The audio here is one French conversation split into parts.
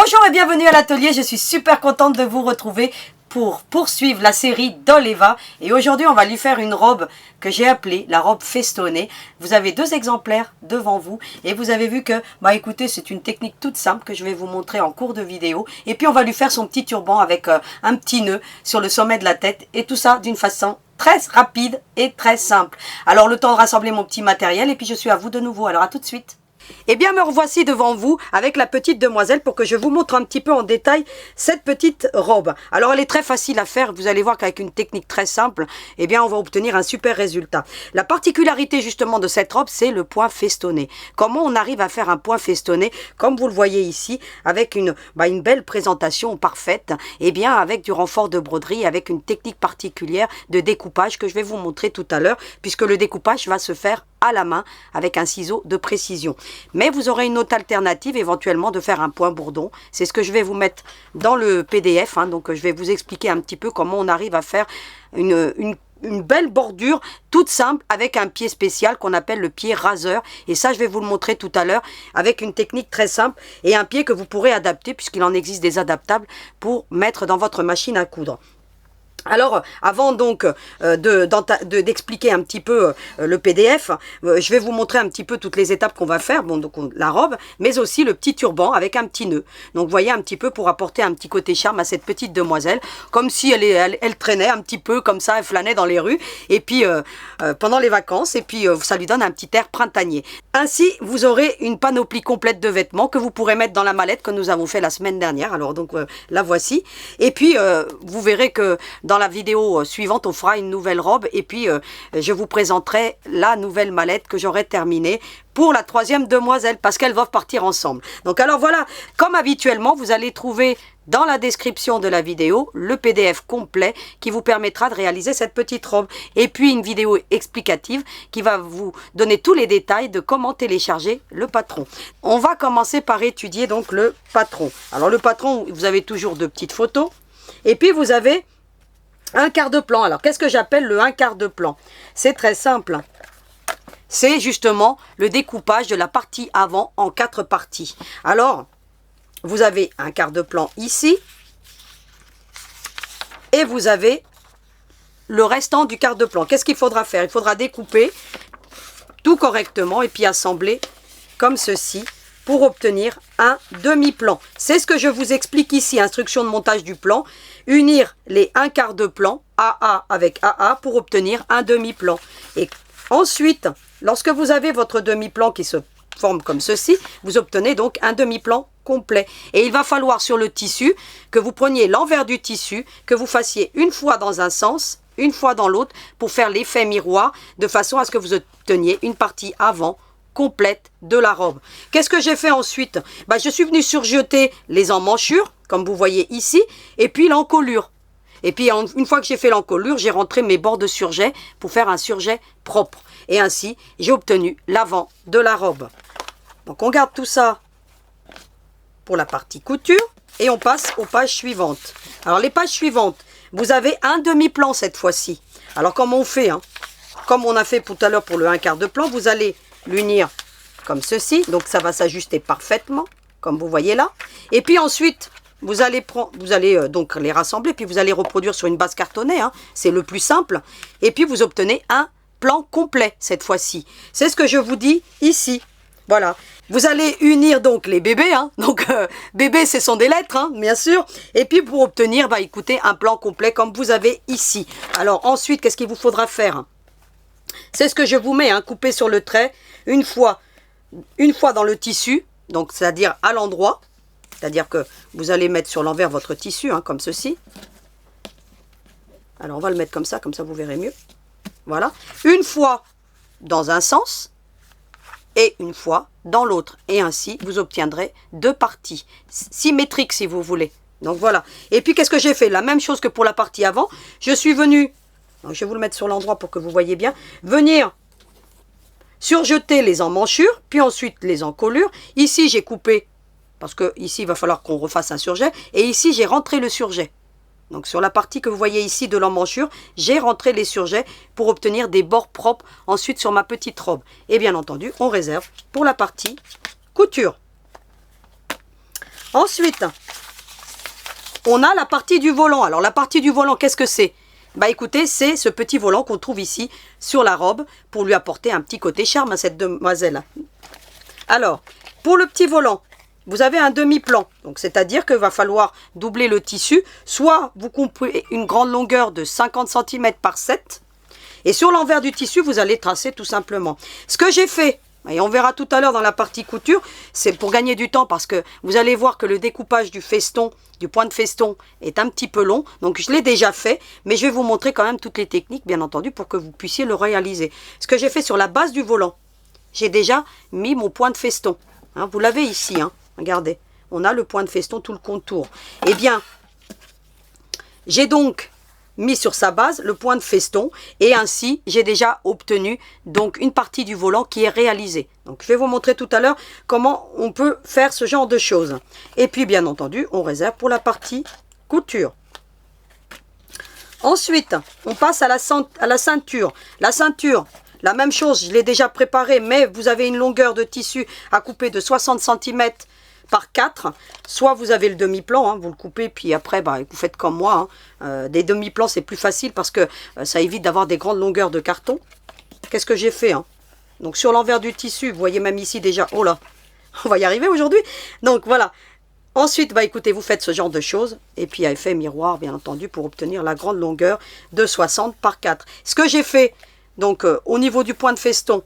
Bonjour et bienvenue à l'atelier, je suis super contente de vous retrouver pour poursuivre la série d'Oleva. Et aujourd'hui on va lui faire une robe que j'ai appelée la robe festonnée. Vous avez deux exemplaires devant vous et vous avez vu que, écoutez, c'est une technique toute simple que je vais vous montrer en cours de vidéo. Et puis on va lui faire son petit turban avec un petit nœud sur le sommet de la tête et tout ça d'une façon très rapide et très simple. Alors le temps de rassembler mon petit matériel et puis je suis à vous de nouveau, alors à tout de suite. Eh bien me revoici devant vous avec la petite demoiselle pour que je vous montre un petit peu en détail cette petite robe. Alors elle est très facile à faire, vous allez voir qu'avec une technique très simple, eh bien on va obtenir un super résultat. La particularité justement de cette robe, c'est le point festonné. Comment on arrive à faire un point festonné, comme vous le voyez ici, avec une belle présentation parfaite, eh bien avec du renfort de broderie, avec une technique particulière de découpage que je vais vous montrer tout à l'heure, puisque le découpage va se faire à la main avec un ciseau de précision. Mais vous aurez une autre alternative éventuellement de faire un point bourdon. C'est ce que je vais vous mettre dans le PDF. Donc je vais vous expliquer un petit peu comment on arrive à faire une belle bordure toute simple avec un pied spécial qu'on appelle le pied raseur. Et ça, je vais vous le montrer tout à l'heure avec une technique très simple et un pied que vous pourrez adapter puisqu'il en existe des adaptables pour mettre dans votre machine à coudre. Alors, avant donc d'expliquer un petit peu le PDF, je vais vous montrer un petit peu toutes les étapes qu'on va faire. Bon, donc la robe, mais aussi le petit turban avec un petit nœud. Donc, vous voyez un petit peu pour apporter un petit côté charme à cette petite demoiselle, comme si elle traînait un petit peu comme ça, elle flânait dans les rues, et puis pendant les vacances, et puis ça lui donne un petit air printanier. Ainsi, vous aurez une panoplie complète de vêtements que vous pourrez mettre dans la mallette que nous avons fait la semaine dernière. Alors donc la voici, et puis vous verrez que dans la vidéo suivante, on fera une nouvelle robe et puis je vous présenterai la nouvelle mallette que j'aurai terminée pour la troisième demoiselle parce qu'elles vont partir ensemble. Donc alors voilà, comme habituellement, vous allez trouver dans la description de la vidéo le PDF complet qui vous permettra de réaliser cette petite robe et puis une vidéo explicative qui va vous donner tous les détails de comment télécharger le patron. On va commencer par étudier donc le patron. Alors le patron, vous avez toujours deux petites photos et puis vous avez un quart de plan. Alors, qu'est-ce que j'appelle le un quart de plan? C'est très simple. C'est justement le découpage de la partie avant en 4 parties. Alors, vous avez un quart de plan ici. Et vous avez le restant du quart de plan. Qu'est-ce qu'il faudra faire? Il faudra découper tout correctement et puis assembler comme ceci pour obtenir un demi-plan. C'est ce que je vous explique ici, instruction de montage du plan. Unir les un quart de plan, AA avec AA, pour obtenir un demi-plan. Et ensuite, lorsque vous avez votre demi-plan qui se forme comme ceci, vous obtenez donc un demi-plan complet. Et il va falloir sur le tissu que vous preniez l'envers du tissu, que vous fassiez une fois dans un sens, une fois dans l'autre, pour faire l'effet miroir, de façon à ce que vous obteniez une partie avant complète de la robe. Qu'est-ce que j'ai fait ensuite? Je suis venu surjeter les emmanchures, comme vous voyez ici, et puis l'encolure. Et puis, une fois que j'ai fait l'encolure, j'ai rentré mes bords de surjet pour faire un surjet propre. Et ainsi, j'ai obtenu l'avant de la robe. Donc, on garde tout ça pour la partie couture et on passe aux pages suivantes. Alors, les pages suivantes, vous avez un demi-plan cette fois-ci. Alors, comment on fait Comme on a fait tout à l'heure pour le un quart de plan, vous allez l'unir comme ceci, donc ça va s'ajuster parfaitement, comme vous voyez là. Et puis ensuite, vous allez donc les rassembler, puis vous allez reproduire sur une base cartonnée, c'est le plus simple. Et puis vous obtenez un plan complet cette fois-ci. C'est ce que je vous dis ici. Voilà. Vous allez unir donc les bébés, donc bébé ce sont des lettres, bien sûr. Et puis pour obtenir, écoutez, un plan complet comme vous avez ici. Alors ensuite, qu'est-ce qu'il vous faudra faire? C'est ce que je vous mets, coupé sur le trait, une fois dans le tissu, donc c'est-à-dire à l'endroit, c'est-à-dire que vous allez mettre sur l'envers votre tissu, comme ceci. Alors on va le mettre comme ça vous verrez mieux. Voilà. Une fois dans un sens et une fois dans l'autre. Et ainsi, vous obtiendrez deux parties symétriques si vous voulez. Donc voilà. Et puis qu'est-ce que j'ai fait? La même chose que pour la partie avant, je suis venu... Donc, je vais vous le mettre sur l'endroit pour que vous voyez bien. Venir surjeter les emmanchures, puis ensuite les encolures. Ici, j'ai coupé, parce que ici, il va falloir qu'on refasse un surjet. Et ici, j'ai rentré le surjet. Donc, sur la partie que vous voyez ici de l'emmanchure, j'ai rentré les surjets pour obtenir des bords propres ensuite sur ma petite robe. Et bien entendu, on réserve pour la partie couture. Ensuite, on a la partie du volant. Alors la partie du volant, qu'est-ce que c'est? Bah écoutez, c'est ce petit volant qu'on trouve ici sur la robe pour lui apporter un petit côté charme à cette demoiselle. Alors, pour le petit volant, vous avez un demi-plan. Donc c'est-à-dire qu'il va falloir doubler le tissu. Soit vous coupez une grande longueur de 50 cm par 7. Et sur l'envers du tissu, vous allez tracer tout simplement. Ce que j'ai fait, et on verra tout à l'heure dans la partie couture, c'est pour gagner du temps parce que vous allez voir que le découpage du feston, du point de feston est un petit peu long. Donc je l'ai déjà fait, mais je vais vous montrer quand même toutes les techniques, bien entendu, pour que vous puissiez le réaliser. Ce que j'ai fait sur la base du volant, j'ai déjà mis mon point de feston. Hein, vous l'avez ici, hein, regardez, on a le point de feston, tout le contour. Eh bien, j'ai donc mis sur sa base le point de feston et ainsi j'ai déjà obtenu donc une partie du volant qui est réalisée. Donc je vais vous montrer tout à l'heure comment on peut faire ce genre de choses. Et puis bien entendu on réserve pour la partie couture. Ensuite on passe à la ceinture. La ceinture, la même chose, je l'ai déjà préparée, mais vous avez une longueur de tissu à couper de 60 cm par 4, soit vous avez le demi-plan, hein, vous le coupez, puis après bah, vous faites comme moi, hein. Des demi-plans c'est plus facile parce que ça évite d'avoir des grandes longueurs de carton. Qu'est-ce que j'ai fait, hein? Donc sur l'envers du tissu, vous voyez même ici déjà, oh là, on va y arriver aujourd'hui. Donc voilà, ensuite bah écoutez, vous faites ce genre de choses, et puis à effet miroir bien entendu pour obtenir la grande longueur de 60 par 4. Ce que j'ai fait, donc au niveau du point de feston,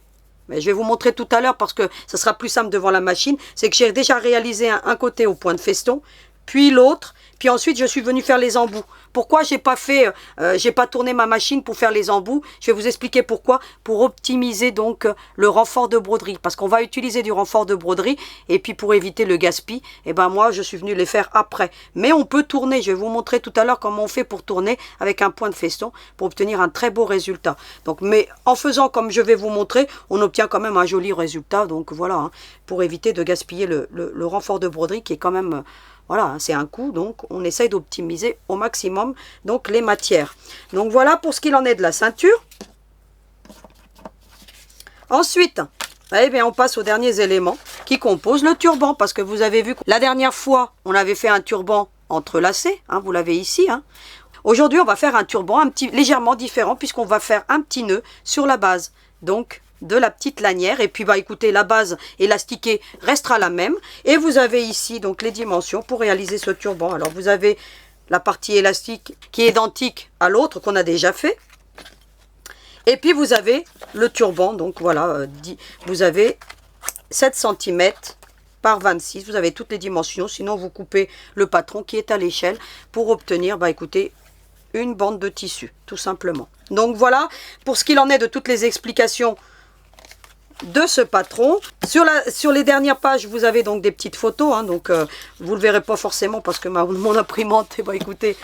mais je vais vous montrer tout à l'heure parce que ça sera plus simple devant la machine. C'est que j'ai déjà réalisé un côté au point de feston, puis l'autre, puis ensuite je suis venu faire les embouts. Pourquoi j'ai pas tourné ma machine pour faire les embouts? Je vais vous expliquer pourquoi. Pour optimiser donc le renfort de broderie, parce qu'on va utiliser du renfort de broderie et puis pour éviter le gaspillage, et ben moi je suis venu les faire après. Mais on peut tourner. Je vais vous montrer tout à l'heure comment on fait pour tourner avec un point de feston pour obtenir un très beau résultat. Donc, mais en faisant comme je vais vous montrer, on obtient quand même un joli résultat. Donc voilà, hein, pour éviter de gaspiller le renfort de broderie qui est quand même voilà, c'est un coût, donc on essaye d'optimiser au maximum donc les matières. Donc voilà pour ce qu'il en est de la ceinture. Ensuite, eh bien, on passe aux derniers éléments qui composent le turban. Parce que vous avez vu que la dernière fois, on avait fait un turban entrelacé, hein, vous l'avez ici. Hein. Aujourd'hui, on va faire un turban légèrement différent puisqu'on va faire un petit nœud sur la base. Donc, de la petite lanière et puis bah écoutez, la base élastiquée restera la même et vous avez ici donc les dimensions pour réaliser ce turban. Alors vous avez la partie élastique qui est identique à l'autre qu'on a déjà fait et puis vous avez le turban, donc voilà, vous avez 7 cm par 26, vous avez toutes les dimensions, sinon vous coupez le patron qui est à l'échelle pour obtenir bah écoutez une bande de tissu tout simplement. Donc voilà pour ce qu'il en est de toutes les explications de ce patron. Sur les dernières pages, vous avez donc des petites photos, hein, donc vous le verrez pas forcément parce que mon imprimante, bah, écoutez,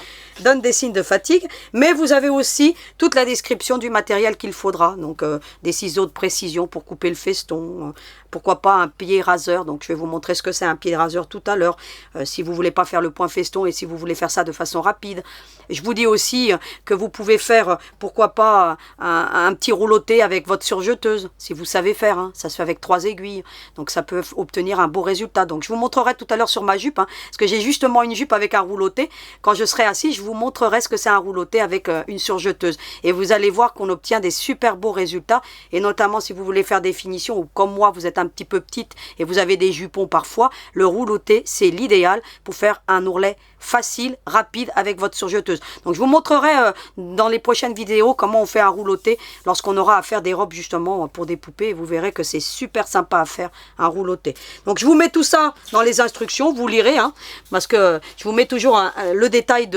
donne des signes de fatigue, mais vous avez aussi toute la description du matériel qu'il faudra, donc des ciseaux de précision pour couper le feston, pourquoi pas un pied raseur, donc je vais vous montrer ce que c'est un pied raseur tout à l'heure, si vous voulez pas faire le point feston et si vous voulez faire ça de façon rapide. Je vous dis aussi que vous pouvez faire, pourquoi pas, un petit rouloté avec votre surjeteuse, si vous savez faire, hein. Ça se fait avec 3 aiguilles, donc ça peut obtenir un beau résultat. Donc je vous montrerai tout à l'heure sur ma jupe, hein, parce que j'ai justement une jupe avec un rouloté. Quand je serai assis, je vous montrerai ce que c'est un rouloté avec une surjeteuse. Et vous allez voir qu'on obtient des super beaux résultats, et notamment si vous voulez faire des finitions, ou comme moi, vous êtes un petit peu petite et vous avez des jupons parfois, le rouloté, c'est l'idéal pour faire un ourlet facile, rapide avec votre surjeteuse. Donc je vous montrerai dans les prochaines vidéos comment on fait un rouloté lorsqu'on aura à faire des robes justement pour des poupées, et vous verrez que c'est super sympa à faire un rouloté. Donc je vous mets tout ça dans les instructions, vous lirez, hein, parce que je vous mets toujours le détail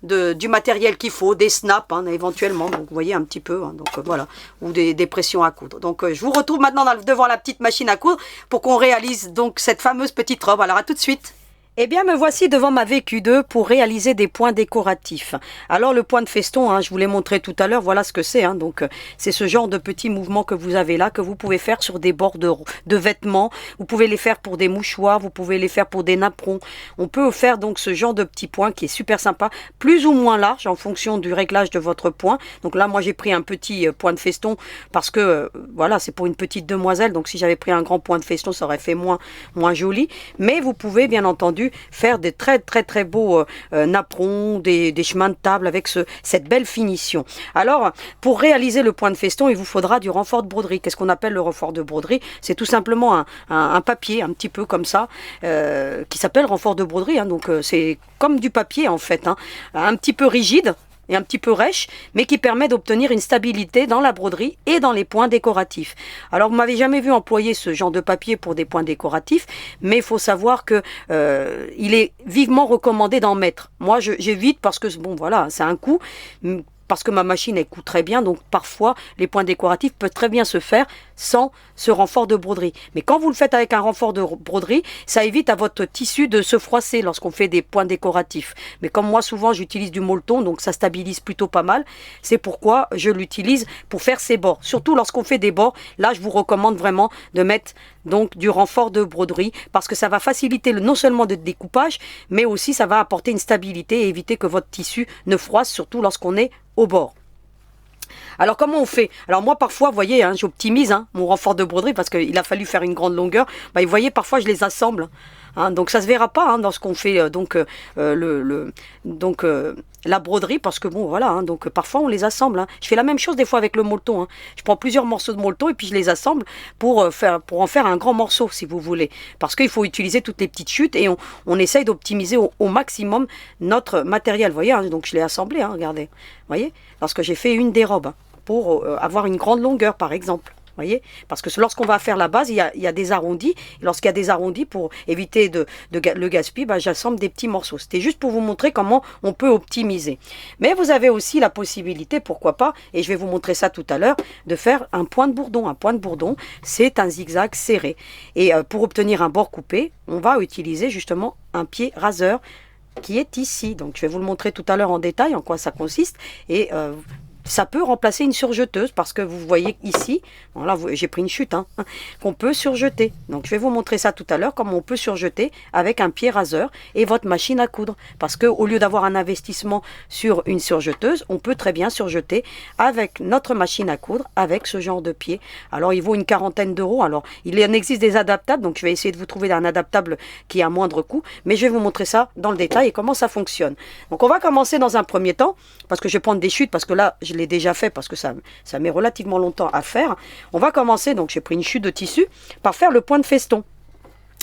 du matériel qu'il faut, des snaps hein, éventuellement, donc vous voyez un petit peu, hein, donc voilà, ou des pressions à coudre. Donc je vous retrouve maintenant devant la petite machine à coudre pour qu'on réalise donc cette fameuse petite robe. Alors à tout de suite. Eh bien, me voici devant ma VQ2 pour réaliser des points décoratifs. Alors, le point de feston, hein, je vous l'ai montré tout à l'heure, voilà ce que c'est. Hein, donc, c'est ce genre de petits mouvements que vous avez là, que vous pouvez faire sur des bords de vêtements. Vous pouvez les faire pour des mouchoirs, vous pouvez les faire pour des napperons. On peut faire donc ce genre de petits points qui est super sympa, plus ou moins large en fonction du réglage de votre point. Donc là, moi, j'ai pris un petit point de feston parce que, voilà, c'est pour une petite demoiselle. Donc, si j'avais pris un grand point de feston, ça aurait fait moins joli. Mais vous pouvez, bien entendu, entendu faire des très beaux napperons, des chemins de table avec cette belle finition. Alors, pour réaliser le point de feston, il vous faudra du renfort de broderie. Qu'est-ce qu'on appelle le renfort de broderie? C'est tout simplement un papier, un petit peu comme ça, qui s'appelle renfort de broderie. Hein. Donc, c'est comme du papier en fait, hein. Un petit peu rigide et un petit peu rêche, mais qui permet d'obtenir une stabilité dans la broderie et dans les points décoratifs. Alors, vous m'avez jamais vu employer ce genre de papier pour des points décoratifs, mais il faut savoir que il est vivement recommandé d'en mettre. Moi, j'évite parce que, bon, voilà, c'est un coût, parce que ma machine, elle coûte très bien, donc parfois, les points décoratifs peuvent très bien se faire sans ce renfort de broderie. Mais quand vous le faites avec un renfort de broderie, ça évite à votre tissu de se froisser lorsqu'on fait des points décoratifs. Mais comme moi, souvent, j'utilise du molleton, donc ça stabilise plutôt pas mal. C'est pourquoi je l'utilise pour faire ces bords. Surtout lorsqu'on fait des bords, là, je vous recommande vraiment de mettre donc du renfort de broderie, parce que ça va faciliter non seulement le découpage, mais aussi ça va apporter une stabilité et éviter que votre tissu ne froisse, surtout lorsqu'on est au bord. Alors comment on fait? Alors moi parfois, vous voyez, hein, j'optimise mon renfort de broderie parce qu'il a fallu faire une grande longueur. Bah, vous voyez, parfois je les assemble. Hein, donc ça se verra pas hein, lorsqu'on fait la broderie, parce que bon voilà, hein, donc parfois on les assemble. Hein. Je fais la même chose des fois avec le molleton. Hein. Je prends plusieurs morceaux de molleton et puis je les assemble pour en faire un grand morceau si vous voulez. Parce qu'il faut utiliser toutes les petites chutes et on essaye d'optimiser au maximum notre matériel. Vous voyez, hein, donc je l'ai assemblé, hein, regardez. Vous voyez, lorsque j'ai fait une des robes hein, pour avoir une grande longueur par exemple. Voyez, parce que lorsqu'on va faire la base, il y a des arrondis. Et lorsqu'il y a des arrondis, pour éviter le gaspillage, bah, j'assemble des petits morceaux. C'était juste pour vous montrer comment on peut optimiser. Mais vous avez aussi la possibilité, pourquoi pas, et je vais vous montrer ça tout à l'heure, de faire un point de bourdon. Un point de bourdon, c'est un zigzag serré. Et pour obtenir un bord coupé, on va utiliser justement un pied raseur qui est ici. Donc je vais vous le montrer tout à l'heure en détail en quoi ça consiste. Et ça peut remplacer une surjeteuse parce que vous voyez ici, bon là j'ai pris une chute, hein, qu'on peut surjeter. Donc je vais vous montrer ça tout à l'heure, comment on peut surjeter avec un pied raseur et votre machine à coudre. Parce que au lieu d'avoir un investissement sur une surjeteuse, on peut très bien surjeter avec notre machine à coudre, avec ce genre de pied. Alors il vaut une quarantaine d'euros. Alors il en existe des adaptables, donc je vais essayer de vous trouver un adaptable qui a moindre coût. Mais je vais vous montrer ça dans le détail et comment ça fonctionne. Donc on va commencer dans un premier temps, parce que je vais prendre des chutes, parce que là je l'ai déjà fait parce que ça met relativement longtemps à faire. On va commencer, donc j'ai pris une chute de tissu, par faire le point de feston.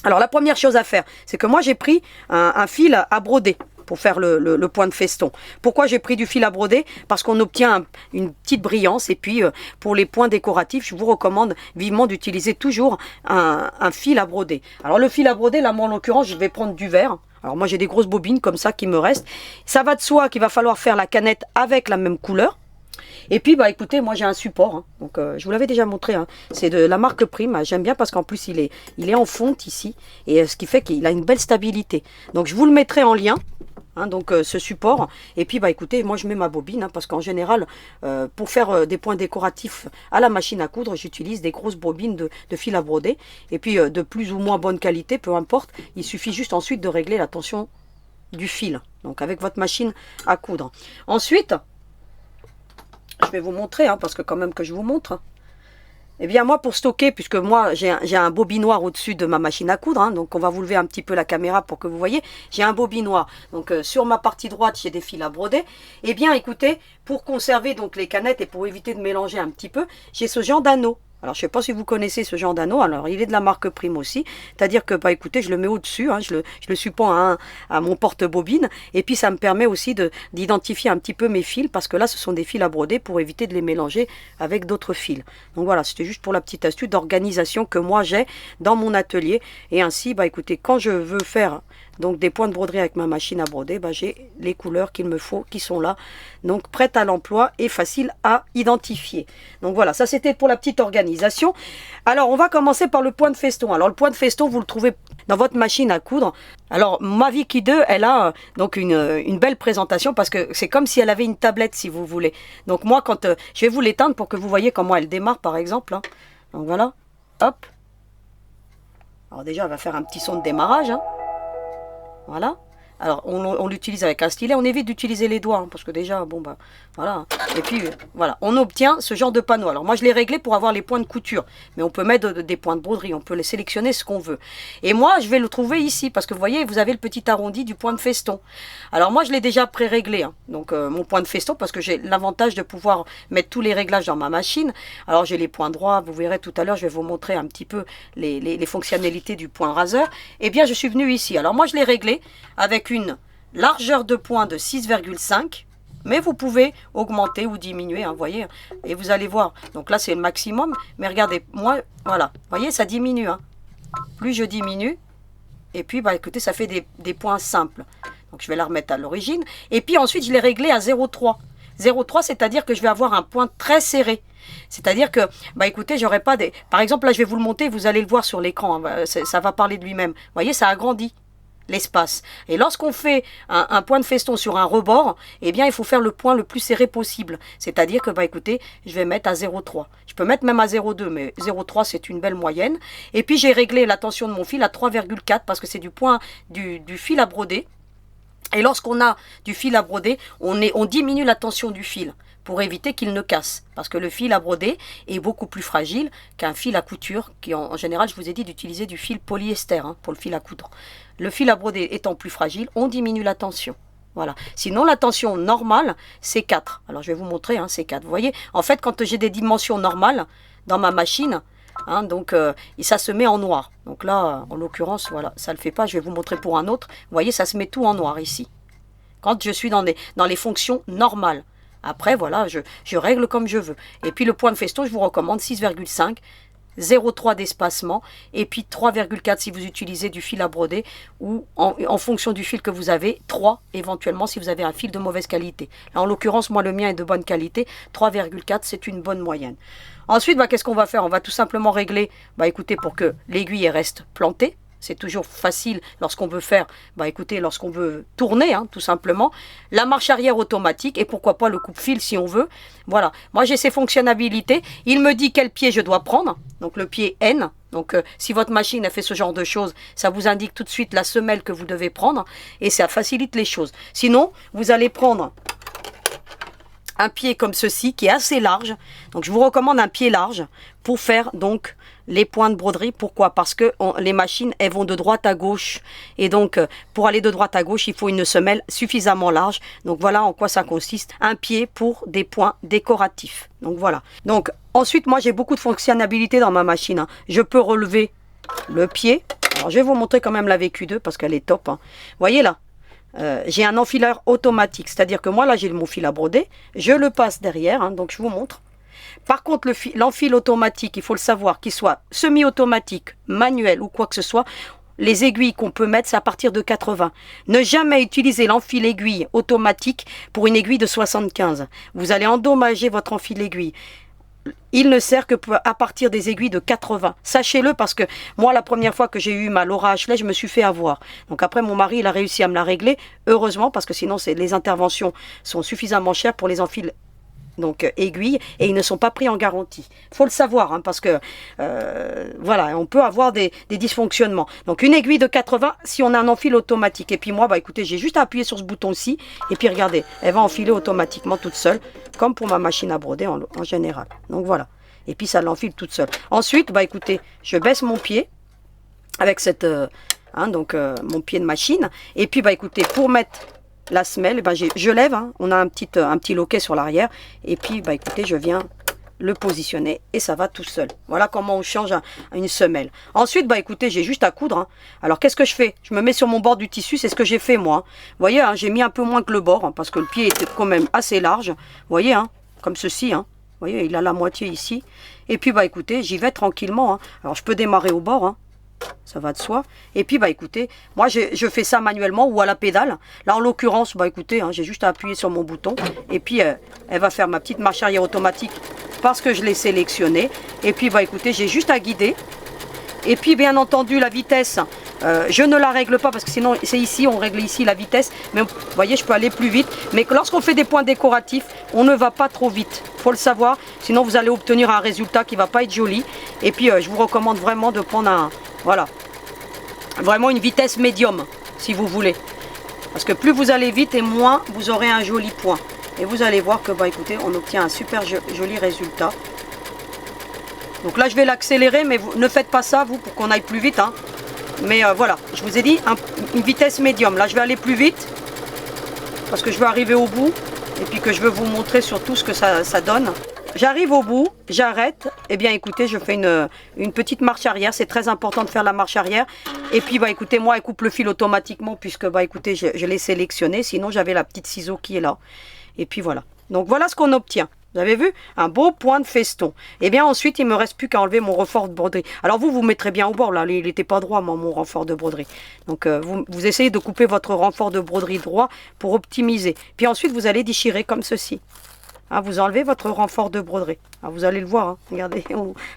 Alors la première chose à faire, c'est que moi j'ai pris un fil à broder pour faire le point de feston. Pourquoi j'ai pris du fil à broder? Parce qu'on obtient une petite brillance, et puis pour les points décoratifs, je vous recommande vivement d'utiliser toujours un fil à broder. Alors le fil à broder, là moi en l'occurrence, je vais prendre du verre. Alors moi j'ai des grosses bobines comme ça qui me restent. Ça va de soi qu'il va falloir faire la canette avec la même couleur. Et puis, bah écoutez, moi j'ai un support, hein. Donc je vous l'avais déjà montré, hein. C'est de la marque Prime. J'aime bien parce qu'en plus il est en fonte ici, et ce qui fait qu'il a une belle stabilité. Donc je vous le mettrai en lien, hein, donc ce support. Et puis bah écoutez, moi je mets ma bobine, hein, parce qu'en général, pour faire des points décoratifs à la machine à coudre, j'utilise des grosses bobines de fil à broder. Et puis de plus ou moins bonne qualité, peu importe, il suffit juste ensuite de régler la tension du fil, donc avec votre machine à coudre. Ensuite, je vais vous montrer, hein, parce que quand même que je vous montre. Eh bien moi pour stocker, puisque moi j'ai un bobinoir au-dessus de ma machine à coudre, hein, donc on va vous lever un petit peu la caméra pour que vous voyez, j'ai un bobinoir. Donc sur ma partie droite j'ai des fils à broder. Eh bien écoutez, pour conserver donc les canettes et pour éviter de mélanger un petit peu, j'ai ce genre d'anneau. Alors je ne sais pas si vous connaissez ce genre d'anneau, alors il est de la marque Prime aussi, c'est-à-dire que bah écoutez, je le mets au-dessus, hein, je le suppends à mon porte-bobine, et puis ça me permet aussi d'identifier un petit peu mes fils, parce que là ce sont des fils à broder pour éviter de les mélanger avec d'autres fils. Donc voilà, c'était juste pour la petite astuce d'organisation que moi j'ai dans mon atelier, et ainsi bah écoutez, quand je veux faire donc des points de broderie avec ma machine à broder, bah, j'ai les couleurs qu'il me faut qui sont là, donc prêtes à l'emploi et faciles à identifier. Donc voilà, ça c'était pour la petite organisation. Alors on va commencer par le point de feston. Alors le point de feston, vous le trouvez dans votre machine à coudre. Alors ma Vicky 2, elle a donc une belle présentation, parce que c'est comme si elle avait une tablette si vous voulez. Donc moi quand je vais vous l'éteindre pour que vous voyez comment elle démarre par exemple, hein. Donc voilà, hop. Alors déjà elle va faire un petit son de démarrage, hein. Voilà, Alors, on l'utilise avec un stylet. On évite d'utiliser les doigts, hein, parce que déjà, bon, bah, voilà. Et puis, voilà, on obtient ce genre de panneau. Alors, moi, je l'ai réglé pour avoir les points de couture. Mais on peut mettre des points de broderie. On peut les sélectionner ce qu'on veut. Et moi, je vais le trouver ici, parce que vous voyez, vous avez le petit arrondi du point de feston. Alors, moi, je l'ai déjà pré-réglé. Hein. Donc, mon point de feston, parce que j'ai l'avantage de pouvoir mettre tous les réglages dans ma machine. Alors, j'ai les points droits. Vous verrez tout à l'heure, je vais vous montrer un petit peu les fonctionnalités du point raseur. Eh bien, je suis venu ici. Alors, moi, je l'ai réglé avec une largeur de point de 6,5, mais vous pouvez augmenter ou diminuer, hein, voyez, et vous allez voir. Donc là, c'est le maximum, mais regardez, moi, voilà, voyez, ça diminue. Hein. Plus je diminue, et puis, bah, écoutez, ça fait des points simples. Donc, je vais la remettre à l'origine. Et puis, ensuite, je l'ai réglé à 0,3. 0,3, c'est-à-dire que je vais avoir un point très serré. C'est-à-dire que, bah écoutez, j'aurai pas des... Par exemple, là, je vais vous le monter, vous allez le voir sur l'écran. Hein, ça va parler de lui-même. Vous voyez, ça agrandit l'espace. Et lorsqu'on fait un point de feston sur un rebord, eh bien, il faut faire le point le plus serré possible. C'est-à-dire que, bah écoutez, je vais mettre à 0,3. Je peux mettre même à 0,2, mais 0,3, c'est une belle moyenne. Et puis, j'ai réglé la tension de mon fil à 3,4 parce que c'est du point du fil à broder. Et lorsqu'on a du fil à broder, on diminue la tension du fil pour éviter qu'il ne casse. Parce que le fil à broder est beaucoup plus fragile qu'un fil à couture, qui en général, je vous ai dit d'utiliser du fil polyester hein, pour le fil à coudre. Le fil à broder étant plus fragile, on diminue la tension. Voilà. Sinon, la tension normale, c'est 4. Alors, je vais vous montrer, hein, c'est 4. Vous voyez, en fait, quand j'ai des dimensions normales dans ma machine, hein, donc, ça se met en noir. Donc là, en l'occurrence, voilà, ça ne le fait pas. Je vais vous montrer pour un autre. Vous voyez, ça se met tout en noir ici. Quand je suis dans les fonctions normales. Après, voilà, je règle comme je veux. Et puis, le point de feston, je vous recommande 6,5, 0,3 d'espacement et puis 3,4 si vous utilisez du fil à broder ou en fonction du fil que vous avez, 3 éventuellement si vous avez un fil de mauvaise qualité. Là, en l'occurrence, moi, le mien est de bonne qualité. 3,4, c'est une bonne moyenne. Ensuite, bah, qu'est-ce qu'on va faire? On va tout simplement régler, bah, écoutez, pour que l'aiguille reste plantée. C'est toujours facile lorsqu'on veut faire, bah écoutez, lorsqu'on veut tourner, hein, tout simplement. La marche arrière automatique et pourquoi pas le coupe-fil si on veut. Voilà, moi j'ai ces fonctionnalités. Il me dit quel pied je dois prendre, donc le pied N. Donc si votre machine a fait ce genre de choses, ça vous indique tout de suite la semelle que vous devez prendre et ça facilite les choses. Sinon, vous allez prendre un pied comme ceci qui est assez large. Donc je vous recommande un pied large pour faire donc les points de broderie. Pourquoi? Parce que les machines, elles vont de droite à gauche. Et donc, pour aller de droite à gauche, il faut une semelle suffisamment large. Donc, voilà en quoi ça consiste. Un pied pour des points décoratifs. Donc, voilà. Donc, ensuite, moi, j'ai beaucoup de fonctionnalités dans ma machine. Hein. Je peux relever le pied. Alors, je vais vous montrer quand même la VQ2 parce qu'elle est top. Hein. Vous voyez là? J'ai un enfileur automatique. C'est-à-dire que moi, là, j'ai mon fil à broder. Je le passe derrière. Hein, donc, je vous montre. Par contre, l'enfil automatique, il faut le savoir, qu'il soit semi-automatique, manuel ou quoi que ce soit, les aiguilles qu'on peut mettre, c'est à partir de 80. Ne jamais utiliser l'enfil aiguille automatique pour une aiguille de 75. Vous allez endommager votre enfil aiguille. Il ne sert que à partir des aiguilles de 80. Sachez-le parce que moi, la première fois que j'ai eu ma Laura Ashley, je me suis fait avoir. Donc après, mon mari, il a réussi à me la régler, heureusement, parce que sinon, les interventions sont suffisamment chères pour les enfils donc aiguilles, et ils ne sont pas pris en garantie. Il faut le savoir, hein, parce que voilà, on peut avoir des dysfonctionnements. Donc une aiguille de 80 si on a un enfil automatique. Et puis moi, bah écoutez, j'ai juste à appuyer sur ce bouton-ci, et puis regardez, elle va enfiler automatiquement toute seule, comme pour ma machine à broder en général. Donc voilà. Et puis ça l'enfile toute seule. Ensuite, bah écoutez, je baisse mon pied avec cette mon pied de machine. Et puis bah écoutez, pour mettre la semelle, ben je lève, hein, on a un petit loquet sur l'arrière, et puis bah écoutez, je viens le positionner et ça va tout seul. Voilà comment on change une semelle. Ensuite, bah écoutez, j'ai juste à coudre. Hein. Alors qu'est-ce que je fais? Je me mets sur mon bord du tissu, c'est ce que j'ai fait moi. Vous voyez, hein, j'ai mis un peu moins que le bord, hein, parce que le pied était quand même assez large. Vous voyez, hein, comme ceci, hein. Vous voyez, il a la moitié ici. Et puis bah écoutez, j'y vais tranquillement. Hein. Alors je peux démarrer au bord, hein. Ça va de soi. Et puis, bah écoutez, moi, je fais ça manuellement ou à la pédale. Là, en l'occurrence, bah écoutez, hein, j'ai juste à appuyer sur mon bouton. Et puis, elle va faire ma petite marche arrière automatique parce que je l'ai sélectionnée. Et puis, bah écoutez, j'ai juste à guider. Et puis, bien entendu, la vitesse, je ne la règle pas parce que sinon, c'est ici, on règle ici la vitesse. Mais vous voyez, je peux aller plus vite. Mais lorsqu'on fait des points décoratifs, on ne va pas trop vite. Il faut le savoir. Sinon, vous allez obtenir un résultat qui ne va pas être joli. Et puis, je vous recommande vraiment de prendre voilà, vraiment une vitesse médium, si vous voulez. Parce que plus vous allez vite et moins vous aurez un joli point. Et vous allez voir que, bah écoutez, on obtient un super joli résultat. Donc là, je vais l'accélérer, mais vous ne faites pas ça, vous, pour qu'on aille plus vite. Hein. Mais voilà, je vous ai dit une vitesse médium. Là, je vais aller plus vite, parce que je veux arriver au bout. Et puis que je veux vous montrer surtout ce que ça donne. J'arrive au bout, j'arrête. Eh bien, écoutez, je fais une petite marche arrière. C'est très important de faire la marche arrière. Et puis, bah écoutez, moi, elle coupe le fil automatiquement, puisque, bah écoutez, je l'ai sélectionné. Sinon, j'avais la petite ciseau qui est là. Et puis, voilà. Donc, voilà ce qu'on obtient. Vous avez vu? Un beau point de feston. Et bien ensuite, il ne me reste plus qu'à enlever mon renfort de broderie. Alors vous mettrez bien au bord, là. Il n'était pas droit, moi, mon renfort de broderie. Donc vous essayez de couper votre renfort de broderie droit pour optimiser. Puis ensuite, vous allez déchirer comme ceci. Hein, vous enlevez votre renfort de broderie. Alors, vous allez le voir, hein. Regardez,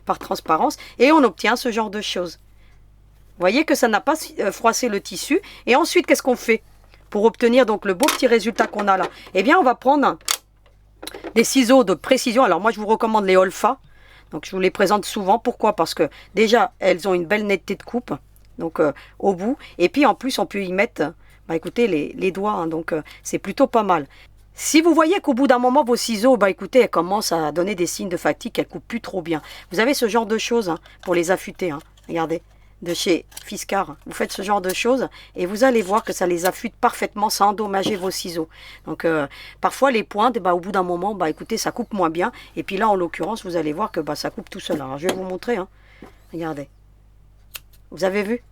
par transparence. Et on obtient ce genre de choses. Vous voyez que ça n'a pas froissé le tissu. Et ensuite, qu'est-ce qu'on fait pour obtenir donc le beau petit résultat qu'on a là? Eh bien, on va prendre des ciseaux de précision. Alors moi je vous recommande les Olfa. Donc je vous les présente souvent. Pourquoi? Parce que déjà elles ont une belle netteté de coupe. Donc au bout. Et puis en plus on peut y mettre, bah, écoutez, les doigts. Hein, donc c'est plutôt pas mal. Si vous voyez qu'au bout d'un moment vos ciseaux, bah écoutez, elles commencent à donner des signes de fatigue, elles coupent plus trop bien. Vous avez ce genre de choses hein, pour les affûter. Hein. Regardez. De chez Fiskars. Vous faites ce genre de choses et vous allez voir que ça les affûte parfaitement sans endommager vos ciseaux. Donc parfois les pointes, bah, au bout d'un moment, bah, écoutez, ça coupe moins bien. Et puis là, en l'occurrence, vous allez voir que bah, ça coupe tout seul. Alors je vais vous montrer. Hein. Regardez. Vous avez vu?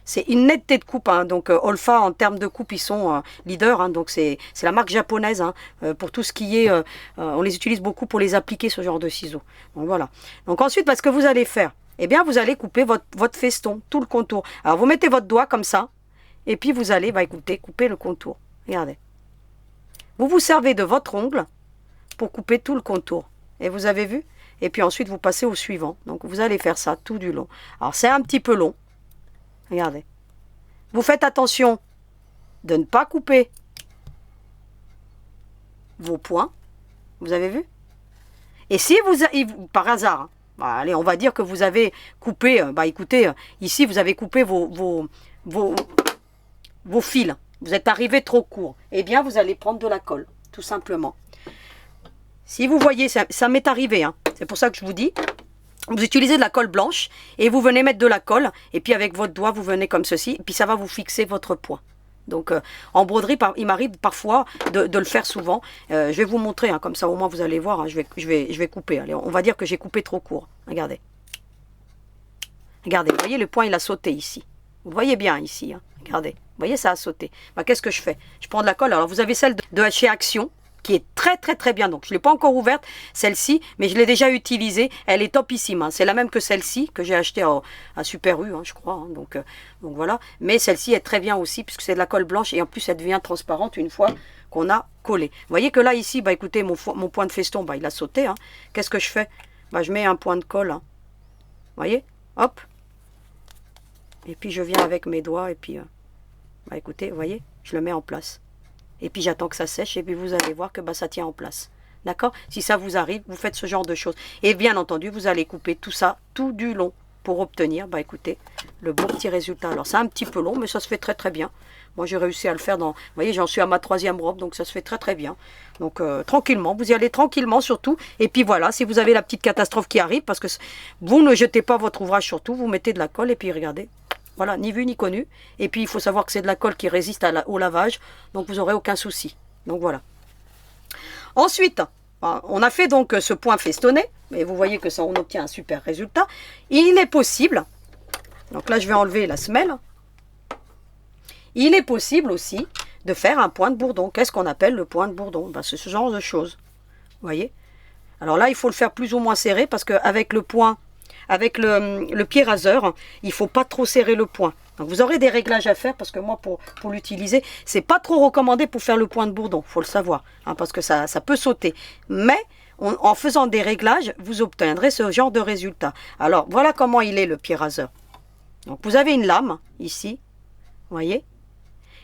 C'est une netteté de coupe. Hein. Donc Olfa, en termes de coupe, ils sont leaders. Hein. Donc c'est la marque japonaise. Hein. Pour tout ce qui est... on les utilise beaucoup pour les appliquer, ce genre de ciseaux. Donc voilà. Donc ensuite, parce que vous allez faire, eh bien, vous allez couper votre feston, tout le contour. Alors, vous mettez votre doigt comme ça, et puis vous allez, bah, écoutez, couper le contour. Regardez. Vous vous servez de votre ongle pour couper tout le contour. Et vous avez vu? Et puis ensuite, vous passez au suivant. Donc, vous allez faire ça tout du long. Alors, c'est un petit peu long. Regardez. Vous faites attention de ne pas couper vos points. Vous avez vu? Et si vous, par hasard, hein, bah, allez, on va dire que vous avez coupé, bah écoutez, ici vous avez coupé vos fils. Vous êtes arrivé trop court. Eh bien, vous allez prendre de la colle, tout simplement. Si vous voyez, ça m'est arrivé, hein, c'est pour ça que je vous dis, vous utilisez de la colle blanche et vous venez mettre de la colle. Et puis avec votre doigt, vous venez comme ceci. Et puis ça va vous fixer votre point. Donc en broderie, il m'arrive parfois de le faire souvent. Je vais vous montrer, hein, comme ça au moins vous allez voir. Hein, je vais couper. Allez, on va dire que j'ai coupé trop court. Regardez. Regardez, vous voyez le point il a sauté ici. Vous voyez bien ici. Hein, regardez. Vous voyez ça a sauté. Bah, qu'est-ce que je fais? Je prends de la colle. Alors vous avez celle de chez Action, qui est très très très bien. Donc je ne l'ai pas encore ouverte, celle-ci, mais je l'ai déjà utilisée. Elle est topissime. Hein. C'est la même que celle-ci, que j'ai achetée à Super U, hein, je crois. Hein. Donc voilà. Mais celle-ci est très bien aussi, puisque c'est de la colle blanche, et en plus elle devient transparente une fois qu'on a collé. Vous voyez que là, ici, bah, écoutez, mon point de feston, bah, il a sauté. Hein. Qu'est-ce que je fais? Bah, je mets un point de colle. Hein. Vous voyez? Hop. Et puis je viens avec mes doigts, et puis, bah, écoutez, vous voyez, je le mets en place. Et puis j'attends que ça sèche et puis vous allez voir que bah, ça tient en place. D'accord? Si ça vous arrive, vous faites ce genre de choses. Et bien entendu, vous allez couper tout ça tout du long pour obtenir, bah écoutez, le beau petit résultat. Alors c'est un petit peu long, mais ça se fait très très bien. Moi j'ai réussi à le faire dans... Vous voyez, j'en suis à ma 3e robe, donc ça se fait très très bien. Donc tranquillement, vous y allez tranquillement surtout. Et puis voilà, si vous avez la petite catastrophe qui arrive, parce que vous ne jetez pas votre ouvrage surtout, vous mettez de la colle et puis regardez. Voilà, ni vu ni connu. Et puis, il faut savoir que c'est de la colle qui résiste au lavage. Donc, vous n'aurez aucun souci. Donc, voilà. Ensuite, on a fait donc ce point festonné. Et vous voyez que ça, on obtient un super résultat. Il est possible, donc là, je vais enlever la semelle. Il est possible aussi de faire un point de bourdon. Qu'est-ce qu'on appelle le point de bourdon? Ben, c'est ce genre de choses. Vous voyez? Alors là, il faut le faire plus ou moins serré parce qu'avec le point... Avec le pied raseur, il ne faut pas trop serrer le point. Donc vous aurez des réglages à faire parce que moi, pour l'utiliser, ce n'est pas trop recommandé pour faire le point de bourdon. Il faut le savoir, hein, parce que ça peut sauter. Mais en faisant des réglages, vous obtiendrez ce genre de résultat. Alors voilà comment il est le pied raseur. Donc vous avez une lame ici, vous voyez.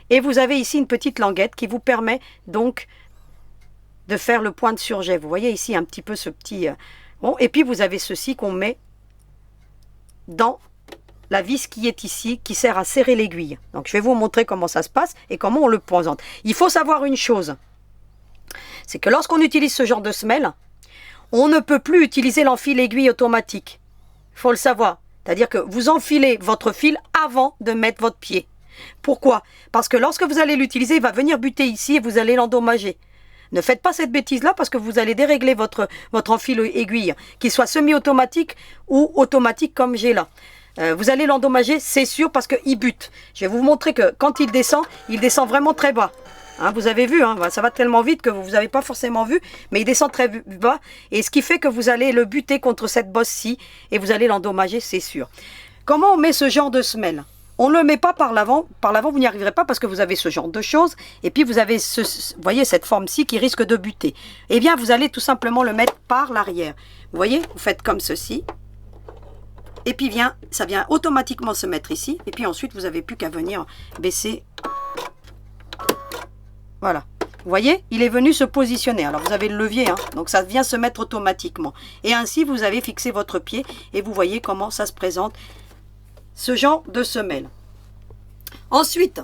Et vous avez ici une petite languette qui vous permet donc de faire le point de surjet. Vous voyez ici un petit peu ce petit... bon, et puis vous avez ceci qu'on met dans la vis qui est ici, qui sert à serrer l'aiguille. Donc je vais vous montrer comment ça se passe et comment on le présente. Il faut savoir une chose, c'est que lorsqu'on utilise ce genre de semelle, on ne peut plus utiliser l'enfil-aiguille automatique. Il faut le savoir. C'est-à-dire que vous enfilez votre fil avant de mettre votre pied. Pourquoi? Parce que lorsque vous allez l'utiliser, il va venir buter ici et vous allez l'endommager. Ne faites pas cette bêtise-là parce que vous allez dérégler votre enfil-aiguille, qu'il soit semi-automatique ou automatique comme j'ai là. Vous allez l'endommager, c'est sûr, parce qu'il bute. Je vais vous montrer que quand il descend vraiment très bas. Hein, vous avez vu, hein, ça va tellement vite que vous n'avez pas forcément vu, mais il descend très bas, et ce qui fait que vous allez le buter contre cette bosse-ci, et vous allez l'endommager, c'est sûr. Comment on met ce genre de semelle? On ne le met pas par l'avant vous n'y arriverez pas parce que vous avez ce genre de choses, et puis vous avez vous voyez cette forme-ci qui risque de buter. Eh bien, vous allez tout simplement le mettre par l'arrière. Vous voyez, vous faites comme ceci, et puis ça vient automatiquement se mettre ici, et puis ensuite vous n'avez plus qu'à venir baisser. Voilà, vous voyez, il est venu se positionner. Alors vous avez le levier, hein, donc ça vient se mettre automatiquement. Et ainsi, vous avez fixé votre pied et vous voyez comment ça se présente, ce genre de semelle. Ensuite,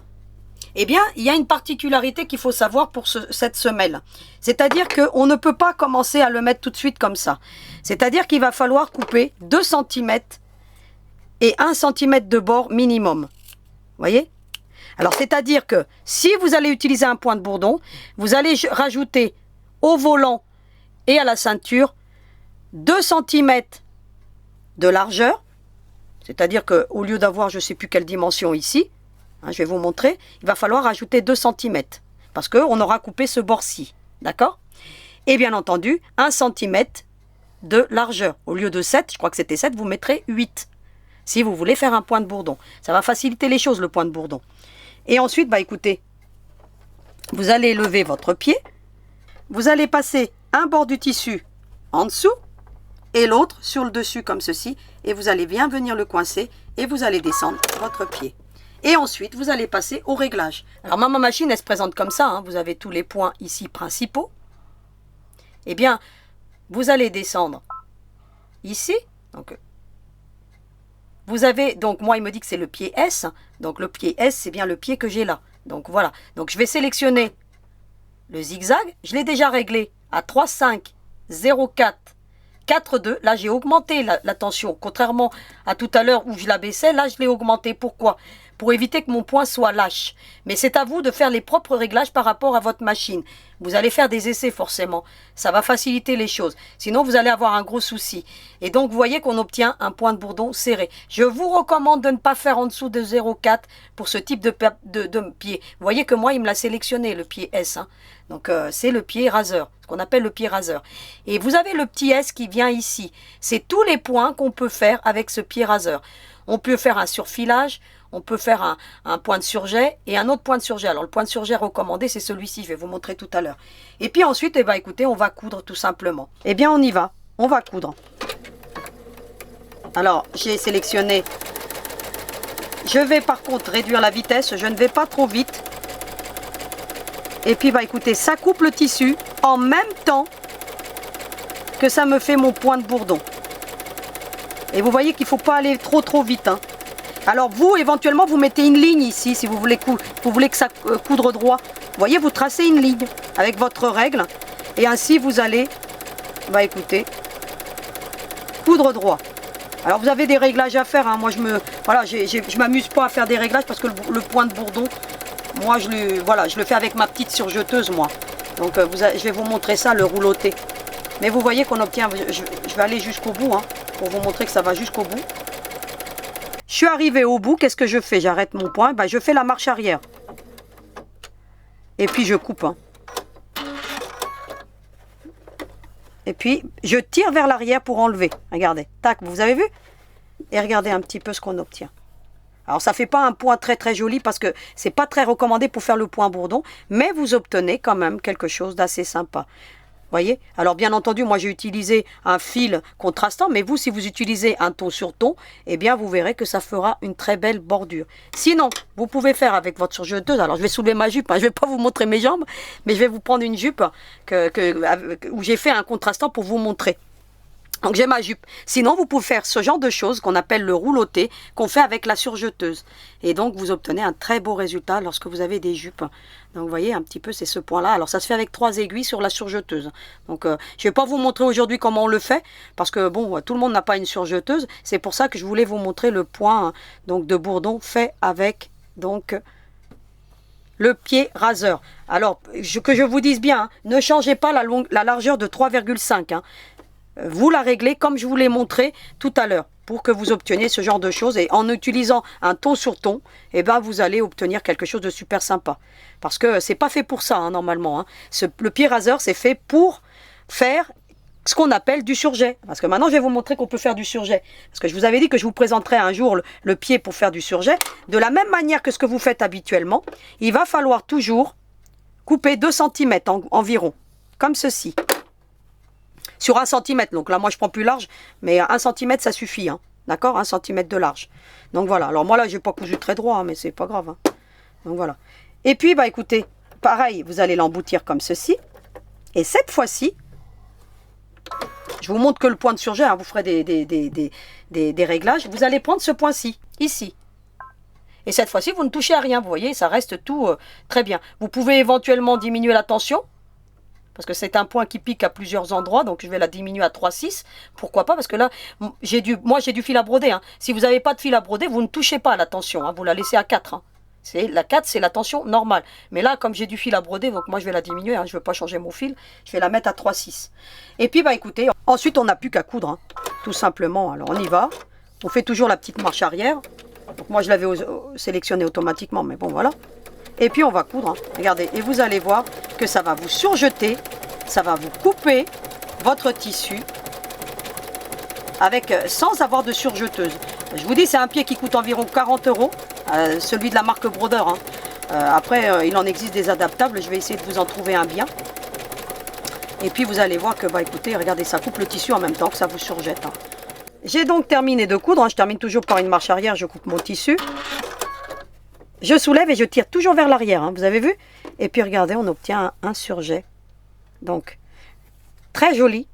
eh bien, il y a une particularité qu'il faut savoir pour cette semelle. C'est-à-dire qu'on ne peut pas commencer à le mettre tout de suite comme ça. C'est-à-dire qu'il va falloir couper 2 cm et 1 cm de bord minimum. Vous voyez ? Alors, c'est-à-dire que si vous allez utiliser un point de bourdon, vous allez rajouter au volant et à la ceinture 2 cm de largeur. C'est-à-dire qu'au lieu d'avoir je ne sais plus quelle dimension ici, hein, je vais vous montrer, il va falloir rajouter 2 cm. Parce qu'on aura coupé ce bord-ci. D'accord? Et bien entendu, 1 cm de largeur. Au lieu de 7, je crois que c'était 7, vous mettrez 8. Si vous voulez faire un point de bourdon. Ça va faciliter les choses, le point de bourdon. Et ensuite, bah écoutez, vous allez lever votre pied, vous allez passer un bord du tissu en dessous et l'autre sur le dessus comme ceci, et vous allez bien venir le coincer et vous allez descendre votre pied. Et ensuite, vous allez passer au réglage. Alors ma machine, elle se présente comme ça, hein, vous avez tous les points ici principaux. Eh bien, vous allez descendre ici, donc vous avez, donc moi il me dit que c'est le pied S, donc le pied S c'est bien le pied que j'ai là. Donc voilà, donc je vais sélectionner le zigzag, je l'ai déjà réglé à 3,5, 0,4, 4,2. Là j'ai augmenté la tension, contrairement à tout à l'heure où je la baissais, là je l'ai augmenté. Pourquoi? Pour éviter que mon point soit lâche. Mais c'est à vous de faire les propres réglages par rapport à votre machine. Vous allez faire des essais forcément. Ça va faciliter les choses. Sinon, vous allez avoir un gros souci. Et donc, vous voyez qu'on obtient un point de bourdon serré. Je vous recommande de ne pas faire en dessous de 0,4 pour ce type de pied. Vous voyez que moi, il me l'a sélectionné, le pied S. Hein. Donc, c'est le pied raseur, ce qu'on appelle le pied raseur. Et vous avez le petit S qui vient ici. C'est tous les points qu'on peut faire avec ce pied raseur. On peut faire un surfilage. On peut faire un point de surjet et un autre point de surjet. Alors, le point de surjet recommandé, c'est celui-ci. Je vais vous montrer tout à l'heure. Et puis ensuite, eh bien, écoutez, on va coudre tout simplement. Eh bien, on y va. On va coudre. Alors, j'ai sélectionné. Je vais par contre réduire la vitesse. Je ne vais pas trop vite. Et puis, bah, écoutez, ça coupe le tissu en même temps que ça me fait mon point de bourdon. Et vous voyez qu'il ne faut pas aller trop vite, hein. Alors vous, éventuellement, vous mettez une ligne ici, si vous voulez que ça coudre droit. Vous voyez, vous tracez une ligne avec votre règle. Et ainsi, vous allez, bah écoutez, coudre droit. Alors vous avez des réglages à faire. Hein. Moi, je m'amuse pas à faire des réglages parce que le point de bourdon, moi, je le fais avec ma petite surjeteuse, moi. Donc, je vais vous montrer ça, le rouloté. Mais vous voyez qu'on obtient, je vais aller jusqu'au bout, hein, pour vous montrer que ça va jusqu'au bout. Je suis arrivé au bout, qu'est-ce que je fais? J'arrête mon point, ben, je fais la marche arrière. Et puis je coupe. Hein. Et puis je tire vers l'arrière pour enlever. Regardez, tac, vous avez vu? Et regardez un petit peu ce qu'on obtient. Alors ça ne fait pas un point très joli parce que c'est pas très recommandé pour faire le point bourdon. Mais vous obtenez quand même quelque chose d'assez sympa. Voyez? Alors bien entendu, moi j'ai utilisé un fil contrastant, mais vous, si vous utilisez un ton sur ton, eh bien vous verrez que ça fera une très belle bordure. Sinon, vous pouvez faire avec votre surjeteuse. Alors je vais soulever ma jupe, hein, je ne vais pas vous montrer mes jambes, mais je vais vous prendre une jupe où j'ai fait un contrastant pour vous montrer. Donc j'ai ma jupe. Sinon, vous pouvez faire ce genre de choses qu'on appelle le rouloté, qu'on fait avec la surjeteuse. Et donc, vous obtenez un très beau résultat lorsque vous avez des jupes. Donc, vous voyez, un petit peu, c'est ce point-là. Alors, ça se fait avec 3 aiguilles sur la surjeteuse. Donc, je ne vais pas vous montrer aujourd'hui comment on le fait, parce que, bon, tout le monde n'a pas une surjeteuse. C'est pour ça que je voulais vous montrer le point donc, de bourdon fait avec, donc, le pied raseur. Alors, que je vous dise bien, hein, ne changez pas la largeur de 3,5. Hein. Vous la réglez comme je vous l'ai montré tout à l'heure pour que vous obteniez ce genre de choses. Et en utilisant un ton sur ton, eh ben, vous allez obtenir quelque chose de super sympa. Parce que c'est pas fait pour ça, hein, normalement. Hein. Le pied raseur, c'est fait pour faire ce qu'on appelle du surjet. Parce que maintenant, je vais vous montrer qu'on peut faire du surjet. Parce que je vous avais dit que je vous présenterai un jour le pied pour faire du surjet. De la même manière que ce que vous faites habituellement, il va falloir toujours couper 2 cm environ, comme ceci. Sur 1 cm, donc là moi je prends plus large, mais 1 cm ça suffit, hein. D'accord, 1 cm de large. Donc voilà, alors moi là j'ai pas cousu très droit, hein, mais c'est pas grave. Hein. Donc voilà. Et puis bah écoutez, pareil, vous allez l'emboutir comme ceci. Et cette fois-ci, je vous montre que le point de surjet, hein, vous ferez des réglages. Vous allez prendre ce point-ci, ici. Et cette fois-ci, vous ne touchez à rien, vous voyez, ça reste tout très bien. Vous pouvez éventuellement diminuer la tension. Parce que c'est un point qui pique à plusieurs endroits, donc je vais la diminuer à 3,6. Pourquoi pas? Parce que là, moi j'ai du fil à broder. Hein. Si vous n'avez pas de fil à broder, vous ne touchez pas à la tension. Hein. Vous la laissez à 4. Hein. La 4, c'est la tension normale. Mais là, comme j'ai du fil à broder, donc moi je vais la diminuer. Hein. Je ne veux pas changer mon fil. Je vais la mettre à 3,6. Et puis, bah écoutez, ensuite on n'a plus qu'à coudre. Hein. Tout simplement. Alors on y va. On fait toujours la petite marche arrière. Donc moi je l'avais sélectionné automatiquement, mais bon voilà. Et puis on va coudre, hein. Regardez, et vous allez voir que ça va vous surjeter, ça va vous couper votre tissu sans avoir de surjeteuse. Je vous dis, c'est un pied qui coûte environ 40 €, celui de la marque Brodeur. Hein. Après, il en existe des adaptables, je vais essayer de vous en trouver un bien. Et puis vous allez voir que, bah écoutez, regardez, ça coupe le tissu en même temps que ça vous surjette. Hein. J'ai donc terminé de coudre, hein. Je termine toujours par une marche arrière, je coupe mon tissu. Je soulève et je tire toujours vers l'arrière, hein, vous avez vu? Et puis regardez, on obtient un surjet. Donc, très joli.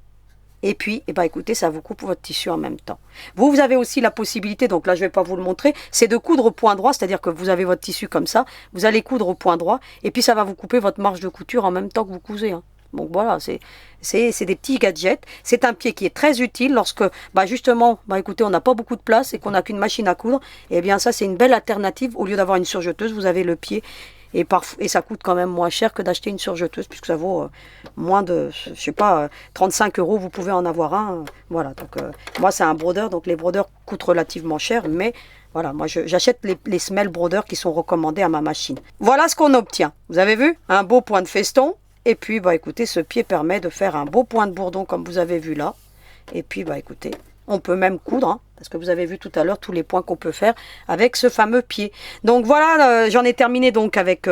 Et puis, eh ben, écoutez, ça vous coupe votre tissu en même temps. Vous avez aussi la possibilité, donc là je ne vais pas vous le montrer, c'est de coudre au point droit, c'est-à-dire que vous avez votre tissu comme ça, vous allez coudre au point droit, et puis ça va vous couper votre marge de couture en même temps que vous cousez. Hein. Donc voilà, c'est des petits gadgets. C'est un pied qui est très utile lorsque, bah justement, bah écoutez, on n'a pas beaucoup de place et qu'on n'a qu'une machine à coudre. Et bien ça, c'est une belle alternative. Au lieu d'avoir une surjeteuse, vous avez le pied. Et ça coûte quand même moins cher que d'acheter une surjeteuse, puisque ça vaut moins de, je sais pas, 35 €, vous pouvez en avoir un. Voilà, donc moi c'est un brodeur, donc les brodeurs coûtent relativement cher, mais voilà, moi j'achète les semelles brodeurs qui sont recommandés à ma machine. Voilà ce qu'on obtient. Vous avez vu? Un beau point de feston. Et puis, bah écoutez, ce pied permet de faire un beau point de bourdon comme vous avez vu là. Et puis, bah écoutez, on peut même coudre, hein, parce que vous avez vu tout à l'heure tous les points qu'on peut faire avec ce fameux pied. Donc voilà, j'en ai terminé donc avec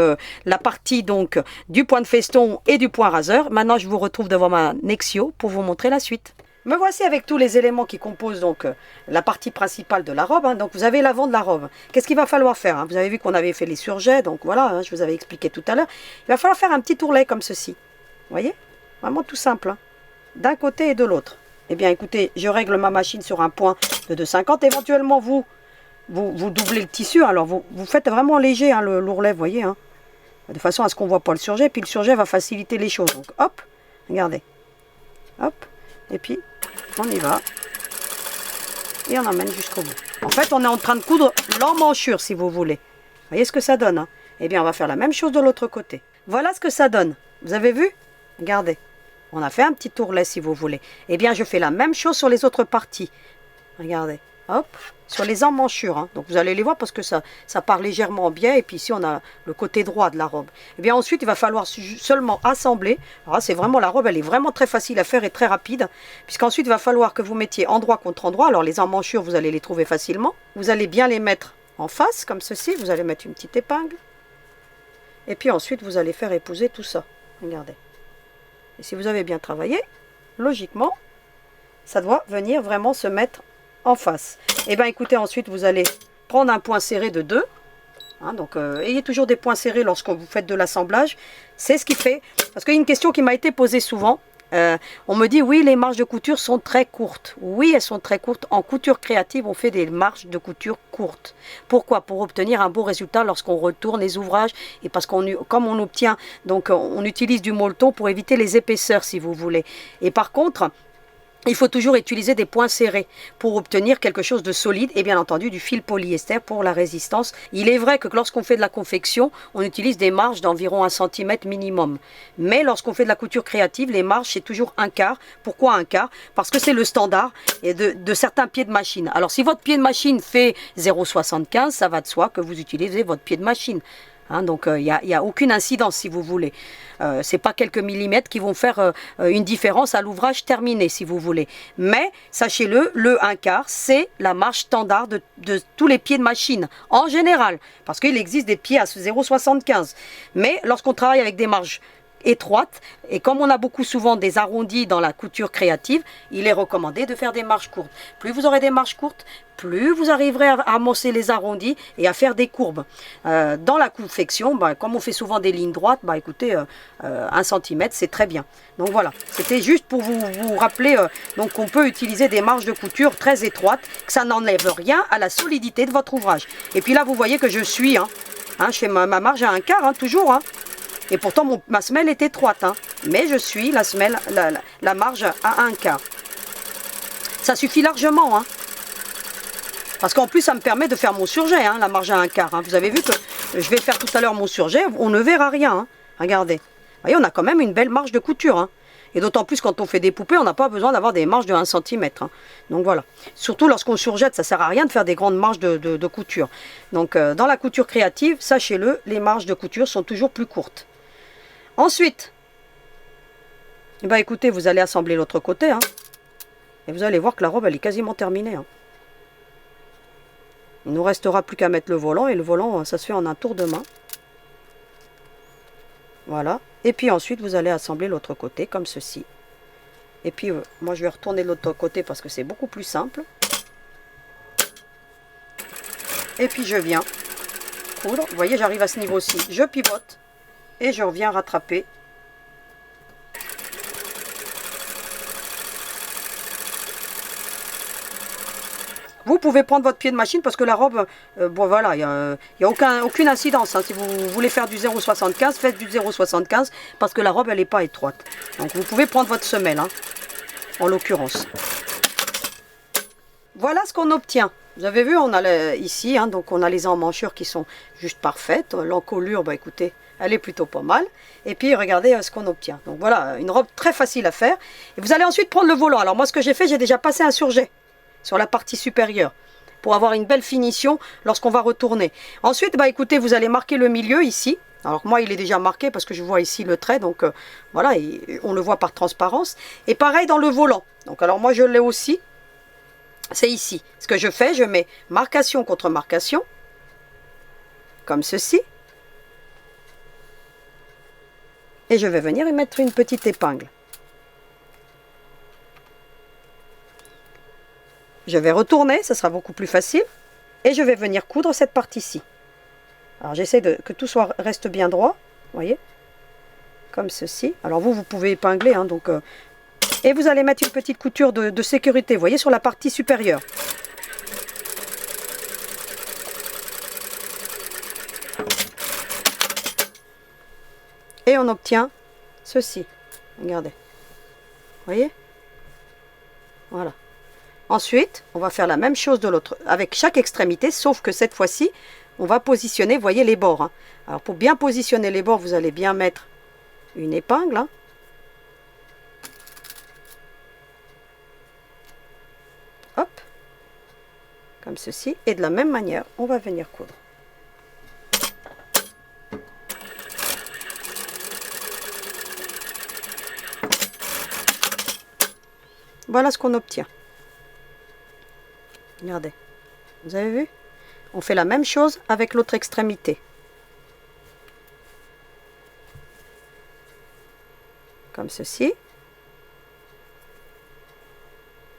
la partie donc du point de feston et du point raseur. Maintenant, je vous retrouve devant ma Nexio pour vous montrer la suite. Me voici avec tous les éléments qui composent donc la partie principale de la robe. Hein. Donc vous avez l'avant de la robe. Qu'est-ce qu'il va falloir faire? Hein? Vous avez vu qu'on avait fait les surjets, donc voilà, hein, je vous avais expliqué tout à l'heure. Il va falloir faire un petit ourlet comme ceci. Vous voyez? Vraiment tout simple. Hein? D'un côté et de l'autre. Eh bien écoutez, je règle ma machine sur un point de 2,50. Éventuellement vous doublez le tissu. Alors vous faites vraiment léger hein, l'ourlet, vous voyez. Hein? De façon à ce qu'on ne voit pas le surjet. Puis le surjet va faciliter les choses. Donc hop, regardez. Hop. Et puis, on y va. Et on emmène jusqu'au bout. En fait, on est en train de coudre l'emmanchure, si vous voulez. Vous voyez ce que ça donne, hein? Eh bien, on va faire la même chose de l'autre côté. Voilà ce que ça donne. Vous avez vu? Regardez. On a fait un petit ourlet, si vous voulez. Eh bien, je fais la même chose sur les autres parties. Regardez. Hop. Sur les emmanchures. Hein. Donc, vous allez les voir parce que ça part légèrement bien. Et puis ici, on a le côté droit de la robe. Eh bien, ensuite, il va falloir seulement assembler. Alors, c'est vraiment la robe, elle est vraiment très facile à faire et très rapide. Puisqu'ensuite, il va falloir que vous mettiez endroit contre endroit. Alors, les emmanchures, vous allez les trouver facilement. Vous allez bien les mettre en face, comme ceci. Vous allez mettre une petite épingle. Et puis ensuite, vous allez faire épouser tout ça. Regardez. Et si vous avez bien travaillé, logiquement, ça doit venir vraiment se mettre en face. Et bien écoutez, ensuite vous allez prendre un point serré de 2. Hein, donc ayez toujours des points serrés lorsque vous faites de l'assemblage. C'est ce qui fait, parce qu'il y a une question qui m'a été posée souvent, On me dit, oui, les marges de couture sont très courtes. Oui, elles sont très courtes. En couture créative, on fait des marges de couture courtes. Pourquoi? Pour obtenir un beau résultat lorsqu'on retourne les ouvrages. Et parce comme on obtient, donc on utilise du molleton pour éviter les épaisseurs, si vous voulez. Et par contre, il faut toujours utiliser des points serrés pour obtenir quelque chose de solide et bien entendu du fil polyester pour la résistance. Il est vrai que lorsqu'on fait de la confection, on utilise des marges d'environ 1 cm minimum. Mais lorsqu'on fait de la couture créative, les marges c'est toujours 1/4. Pourquoi 1/4? Parce que c'est le standard et de certains pieds de machine. Alors si votre pied de machine fait 0,75, ça va de soi que vous utilisez votre pied de machine. Hein, donc il n'y a aucune incidence si vous voulez. C'est pas quelques millimètres qui vont faire une différence à l'ouvrage terminé si vous voulez. Mais sachez-le, le 1/4 c'est la marge standard de tous les pieds de machine en général. Parce qu'il existe des pieds à 0,75. Mais lorsqu'on travaille avec des marges étroites et comme on a beaucoup souvent des arrondis dans la couture créative, il est recommandé de faire des marges courtes. Plus vous aurez des marges courtes, plus vous arriverez à amasser les arrondis et à faire des courbes. Dans la confection, comme on fait souvent des lignes droites, écoutez, 1 cm c'est très bien. Donc voilà, c'était juste pour vous rappeler donc qu'on peut utiliser des marges de couture très étroites, que ça n'enlève rien à la solidité de votre ouvrage. Et puis là vous voyez que je suis, je fais ma marge à 1/4, toujours. Et pourtant, ma semelle est étroite, mais je suis la semelle, la marge à 1/4. Ça suffit largement, parce qu'en plus, ça me permet de faire mon surjet, la marge à 1/4. Vous avez vu que je vais faire tout à l'heure mon surjet, on ne verra rien. Regardez. Vous voyez, on a quand même une belle marge de couture. Et d'autant plus quand on fait des poupées, on n'a pas besoin d'avoir des marges de 1 cm. Donc voilà. Surtout lorsqu'on surjette, ça ne sert à rien de faire des grandes marges de couture. Donc dans la couture créative, sachez-le, les marges de couture sont toujours plus courtes. Ensuite, écoutez, vous allez assembler l'autre côté, et vous allez voir que la robe, elle est quasiment terminée. Il ne nous restera plus qu'à mettre le volant, et le volant, ça se fait en un tour de main. Voilà. Et puis ensuite, vous allez assembler l'autre côté, comme ceci. Et puis, moi, je vais retourner de l'autre côté parce que c'est beaucoup plus simple. Et puis, je viens coudre. Vous voyez, j'arrive à ce niveau-ci. Je pivote. Et je reviens rattraper. Vous pouvez prendre votre pied de machine parce que la robe, voilà, il n'y a aucune incidence. Si vous voulez faire du 0,75, faites du 0,75 parce que la robe, elle n'est pas étroite. Donc vous pouvez prendre votre semelle, en l'occurrence. Voilà ce qu'on obtient. Vous avez vu, on a ici, donc on a les emmanchures qui sont juste parfaites. L'encolure, écoutez, elle est plutôt pas mal. Et puis, regardez ce qu'on obtient. Donc voilà, une robe très facile à faire. Et vous allez ensuite prendre le volant. Alors moi, ce que j'ai fait, j'ai déjà passé un surjet sur la partie supérieure pour avoir une belle finition lorsqu'on va retourner. Ensuite, écoutez, vous allez marquer le milieu ici. Alors moi, il est déjà marqué parce que je vois ici le trait. Donc voilà, on le voit par transparence. Et pareil dans le volant. Donc alors moi, je l'ai aussi. C'est ici. Ce que je fais, je mets marcation contre marcation. Comme ceci. Et je vais venir y mettre une petite épingle. Je vais retourner, ça sera beaucoup plus facile. Et je vais venir coudre cette partie-ci. Alors j'essaie que tout reste bien droit. Vous voyez? Comme ceci. Alors vous pouvez épingler. Et vous allez mettre une petite couture de sécurité. Vous voyez, sur la partie supérieure. Et on obtient ceci. Regardez. Vous voyez? Voilà. Ensuite, on va faire la même chose de l'autre avec chaque extrémité, sauf que cette fois-ci, on va positionner, vous voyez, les bords. Alors pour bien positionner les bords, vous allez bien mettre une épingle. Hop. Comme ceci. Et de la même manière, on va venir coudre. Voilà ce qu'on obtient. Regardez. Vous avez vu? On fait la même chose avec l'autre extrémité. Comme ceci.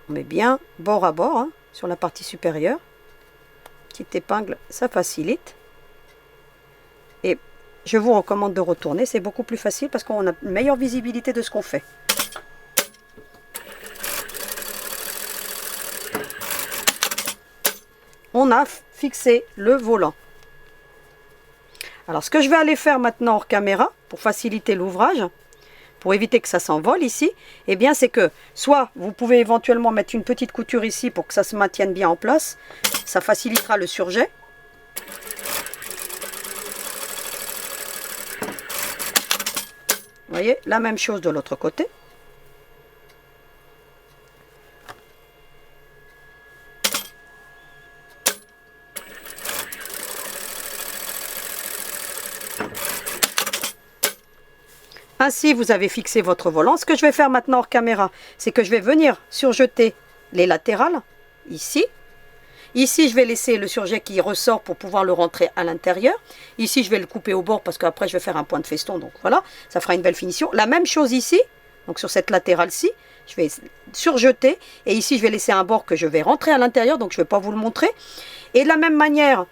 On met bien bord à bord sur la partie supérieure. Petite épingle, ça facilite. Et je vous recommande de retourner. C'est beaucoup plus facile parce qu'on a une meilleure visibilité de ce qu'on fait. on a fixé le volant. Alors ce que je vais aller faire maintenant hors caméra, pour faciliter l'ouvrage, pour éviter que ça s'envole ici, eh bien c'est que soit vous pouvez éventuellement mettre une petite couture ici pour que ça se maintienne bien en place, ça facilitera le surjet. Vous voyez, la même chose de l'autre côté. Ainsi, vous avez fixé votre volant. Ce que je vais faire maintenant hors caméra, c'est que je vais venir surjeter les latérales, ici. Ici, je vais laisser le surjet qui ressort pour pouvoir le rentrer à l'intérieur. Ici, je vais le couper au bord parce qu'après, je vais faire un point de feston. Donc voilà, ça fera une belle finition. La même chose ici, donc sur cette latérale-ci, je vais surjeter. Et ici, je vais laisser un bord que je vais rentrer à l'intérieur, donc je ne vais pas vous le montrer. Et de la même manière,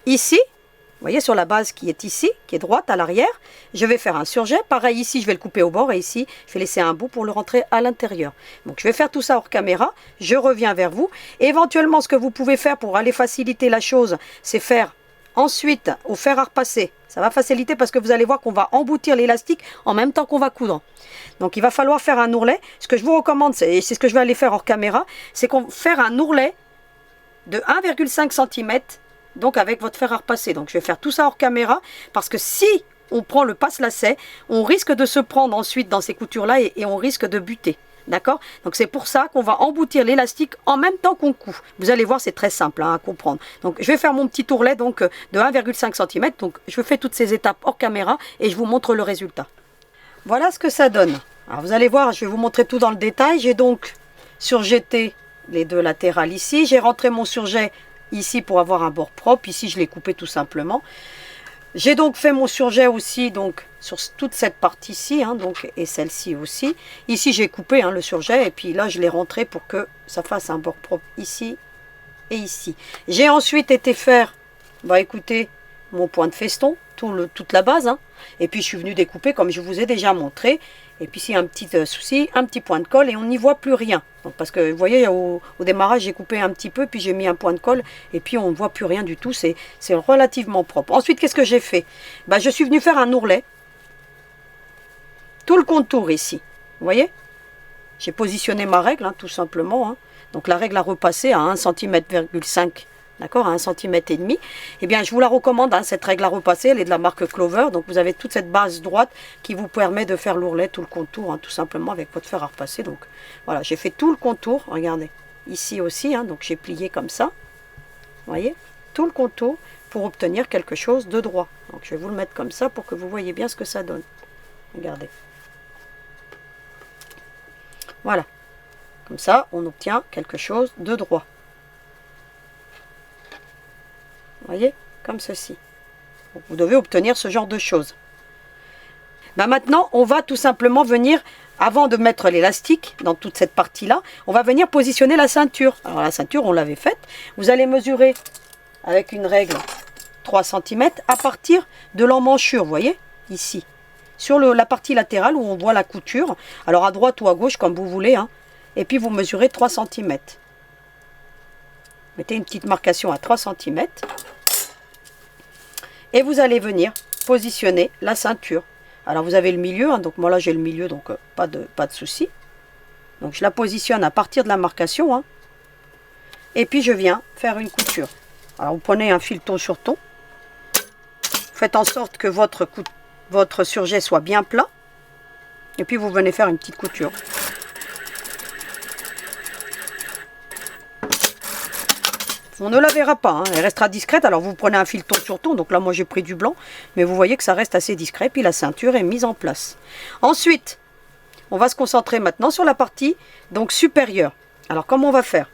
ici, vous voyez sur la base qui est ici, qui est droite à l'arrière, je vais faire un surjet. Pareil ici, je vais le couper au bord et ici, je vais laisser un bout pour le rentrer à l'intérieur. Donc je vais faire tout ça hors caméra, je reviens vers vous. Éventuellement, ce que vous pouvez faire pour aller faciliter la chose, c'est faire ensuite au fer à repasser. Ça va faciliter parce que vous allez voir qu'on va emboutir l'élastique en même temps qu'on va coudre. Donc il va falloir faire un ourlet. Ce que je vous recommande, et c'est ce que je vais aller faire hors caméra, c'est qu'on faire un ourlet de 1,5 cm. Donc avec votre fer à repasser. Donc je vais faire tout ça hors caméra parce que si on prend le passe-lacet, on risque de se prendre ensuite dans ces coutures-là et on risque de buter. D'accord? Donc c'est pour ça qu'on va emboutir l'élastique en même temps qu'on coud. Vous allez voir, c'est très simple à comprendre. Donc je vais faire mon petit ourlet donc, de 1,5 cm. Donc je fais toutes ces étapes hors caméra et je vous montre le résultat. Voilà ce que ça donne. Alors vous allez voir, je vais vous montrer tout dans le détail. J'ai donc surjeté les deux latérales ici. J'ai rentré mon surjet ici pour avoir un bord propre. Ici je l'ai coupé tout simplement. J'ai donc fait mon surjet aussi donc sur toute cette partie-ci, hein, donc, et celle-ci aussi. Ici j'ai coupé le surjet et puis là je l'ai rentré pour que ça fasse un bord propre ici et ici. J'ai ensuite été faire, écoutez, mon point de feston, toute la base. Hein, et puis je suis venue découper comme je vous ai déjà montré. Et puis s'il y a un petit souci, un petit point de colle et on n'y voit plus rien. Donc, parce que vous voyez, au démarrage, j'ai coupé un petit peu, puis j'ai mis un point de colle, et puis on ne voit plus rien du tout. C'est relativement propre. Ensuite, qu'est-ce que j'ai fait? Je suis venue faire un ourlet. Tout le contour ici. Vous voyez? J'ai positionné ma règle, hein, tout simplement. Hein. Donc la règle à repasser à 1,5 cm. D'accord, à 1,5 cm. Eh bien, je vous la recommande, hein, cette règle à repasser, elle est de la marque Clover. Donc, vous avez toute cette base droite qui vous permet de faire l'ourlet, tout le contour, hein, tout simplement avec votre fer à repasser. Donc, voilà, j'ai fait tout le contour, regardez. Ici aussi, hein, donc j'ai plié comme ça. Vous voyez, tout le contour pour obtenir quelque chose de droit. Donc, je vais vous le mettre comme ça pour que vous voyez bien ce que ça donne. Regardez. Voilà. Comme ça, on obtient quelque chose de droit. Vous voyez, comme ceci. Donc, vous devez obtenir ce genre de choses. Maintenant, on va tout simplement venir, avant de mettre l'élastique dans toute cette partie-là, on va venir positionner la ceinture. Alors la ceinture, on l'avait faite. Vous allez mesurer avec une règle 3 cm à partir de l'emmanchure, vous voyez, ici. Sur la partie latérale où on voit la couture. Alors à droite ou à gauche, comme vous voulez. Hein, et puis vous mesurez 3 cm. Mettez une petite marcation à 3 cm. Et vous allez venir positionner la ceinture. Alors vous avez le milieu, hein, donc moi là j'ai le milieu, donc pas de souci. Donc je la positionne à partir de la marcation. Hein, et puis je viens faire une couture. Alors vous prenez un fileton sur ton. Faites en sorte que votre surjet soit bien plat. Et puis vous venez faire une petite couture. On ne la verra pas, hein, elle restera discrète. Alors vous prenez un fileton sur ton, donc là moi j'ai pris du blanc, mais vous voyez que ça reste assez discret, puis la ceinture est mise en place. Ensuite, on va se concentrer maintenant sur la partie donc supérieure. Alors comment on va faire?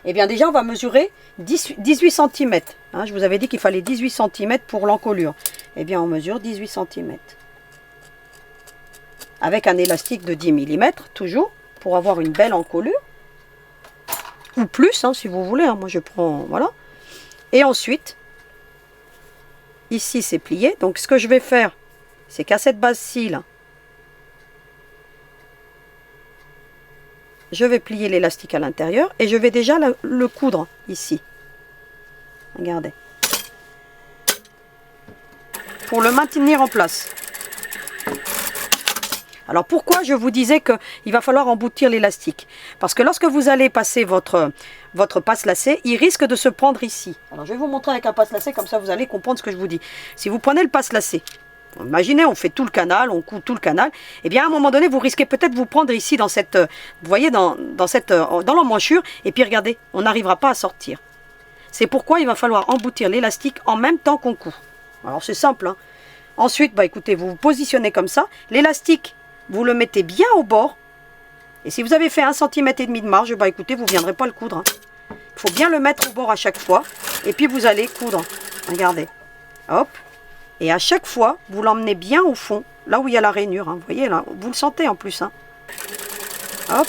Eh bien déjà on va mesurer 18 cm. Hein, je vous avais dit qu'il fallait 18 cm pour l'encolure. Eh bien on mesure 18 cm. Avec un élastique de 10 mm, toujours, pour avoir une belle encolure. Ou plus, hein, si vous voulez. Hein. Moi, je prends... Voilà. Et ensuite, ici, c'est plié. Donc, ce que je vais faire, c'est qu'à cette base-ci, là, je vais plier l'élastique à l'intérieur et je vais déjà le coudre ici. Regardez. Pour le maintenir en place. Alors pourquoi je vous disais qu'il va falloir emboutir l'élastique? Parce que lorsque vous allez passer votre passe lacet, il risque de se prendre ici. Alors je vais vous montrer avec un passe lacet, comme ça vous allez comprendre ce que je vous dis. Si vous prenez le passe lacet, imaginez on fait tout le canal, on coud tout le canal, et bien à un moment donné vous risquez peut-être de vous prendre ici dans cette, vous voyez dans l'emmanchure, et puis regardez, on n'arrivera pas à sortir. C'est pourquoi il va falloir emboutir l'élastique en même temps qu'on coud. Alors c'est simple, hein. Ensuite, bah écoutez, vous vous positionnez comme ça, l'élastique, vous le mettez bien au bord. Et si vous avez fait 1,5 cm de marge, bah écoutez, vous ne viendrez pas le coudre. Il faut bien le mettre au bord à chaque fois. Et puis vous allez coudre. Regardez. Hop. Et à chaque fois, vous l'emmenez bien au fond, là où il y a la rainure. Hein. Vous voyez là, vous le sentez en plus. Hein. Hop.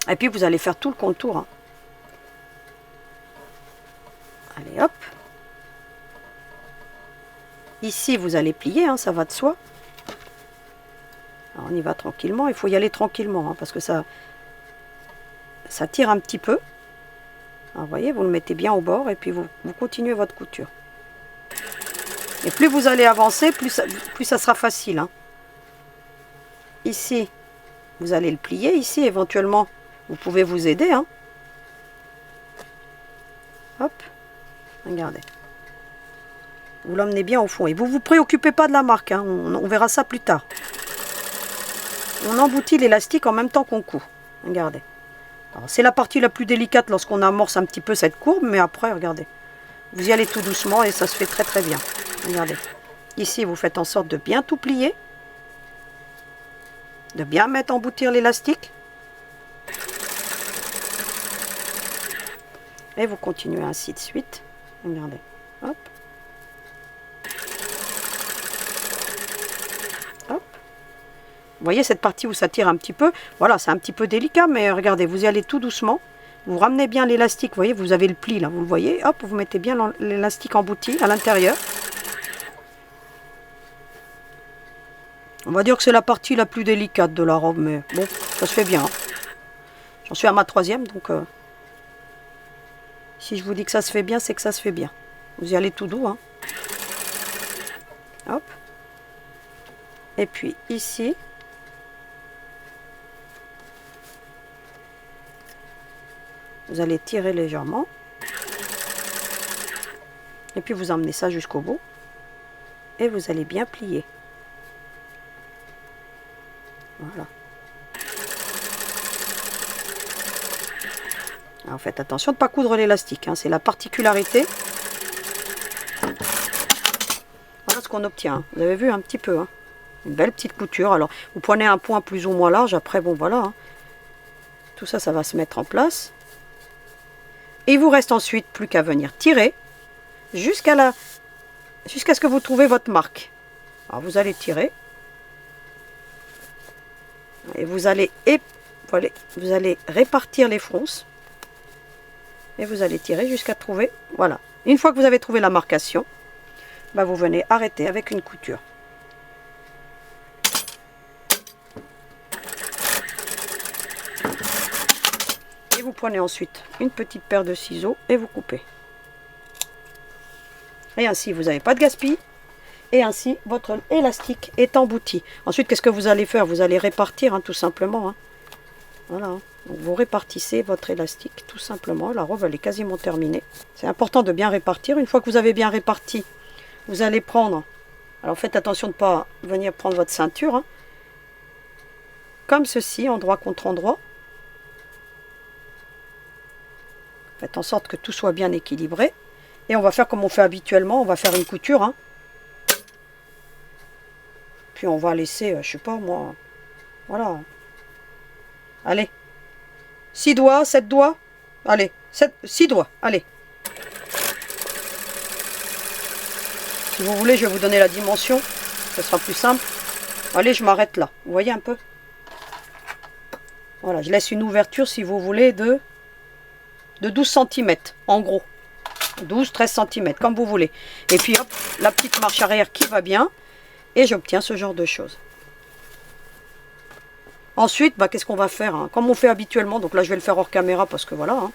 Et puis vous allez faire tout le contour. Hein. Allez, hop. Ici, vous allez plier, hein, ça va de soi. Alors, on y va tranquillement. Il faut y aller tranquillement, hein, parce que ça tire un petit peu. Alors, vous voyez, vous le mettez bien au bord et puis vous continuez votre couture. Et plus vous allez avancer, plus ça sera facile. Hein. Ici, vous allez le plier. Ici, éventuellement, vous pouvez vous aider. Hein. Hop, regardez. Vous l'emmenez bien au fond. Et vous ne vous préoccupez pas de la marque. Hein. On verra ça plus tard. On emboutit l'élastique en même temps qu'on coud. Regardez. C'est la partie la plus délicate lorsqu'on amorce un petit peu cette courbe. Mais après, regardez. Vous y allez tout doucement et ça se fait très très bien. Regardez. Ici, vous faites en sorte de bien tout plier. De bien emboutir l'élastique. Et vous continuez ainsi de suite. Regardez. Hop. Vous voyez cette partie où ça tire un petit peu, voilà, c'est un petit peu délicat, mais regardez, vous y allez tout doucement. Vous ramenez bien l'élastique, vous voyez, vous avez le pli là, vous le voyez. Hop, vous mettez bien l'élastique embouti à l'intérieur. On va dire que c'est la partie la plus délicate de la robe, mais bon, ça se fait bien. Hein. J'en suis à ma 3e, donc si je vous dis que ça se fait bien, c'est que ça se fait bien. Vous y allez tout doux. Hein. Hop. Et puis ici... Vous allez tirer légèrement. Et puis vous emmenez ça jusqu'au bout. Et vous allez bien plier. Voilà. Alors faites attention de ne pas coudre l'élastique. Hein, c'est la particularité. Voilà ce qu'on obtient. Vous avez vu un petit peu. Hein, une belle petite couture. Alors vous prenez un point plus ou moins large. Après, bon voilà. Hein, tout ça, ça va se mettre en place. Et il vous reste ensuite plus qu'à venir tirer jusqu'à ce que vous trouvez votre marque. Alors vous allez tirer. Et vous allez répartir les fronces. Et vous allez tirer jusqu'à trouver. Voilà. Une fois que vous avez trouvé la marcation, bah vous venez arrêter avec une couture. Et vous prenez ensuite une petite paire de ciseaux et vous coupez. Et ainsi, vous n'avez pas de gaspille. Et ainsi, votre élastique est embouti. Ensuite, qu'est-ce que vous allez faire? Vous allez répartir, hein, tout simplement. Hein. Voilà. Donc, vous répartissez votre élastique, tout simplement. La robe, elle est quasiment terminée. C'est important de bien répartir. Une fois que vous avez bien réparti, vous allez prendre... Alors, faites attention de ne pas venir prendre votre ceinture. Hein. Comme ceci, endroit contre endroit. Faites en sorte que tout soit bien équilibré. Et on va faire comme on fait habituellement. On va faire une couture. Hein. Puis on va laisser, je sais pas moi. Voilà. Allez. 6 doigts, 7 doigts. Allez. 6 doigts. Allez. Si vous voulez, je vais vous donner la dimension. Ce sera plus simple. Allez, je m'arrête là. Vous voyez un peu? Voilà, je laisse une ouverture, si vous voulez, de 12 cm, en gros. 12-13 cm, comme vous voulez. Et puis, hop, la petite marche arrière qui va bien. Et j'obtiens ce genre de choses. Ensuite, bah, qu'est-ce qu'on va faire hein, comme on fait habituellement. Donc là, je vais le faire hors caméra parce que voilà. Hein.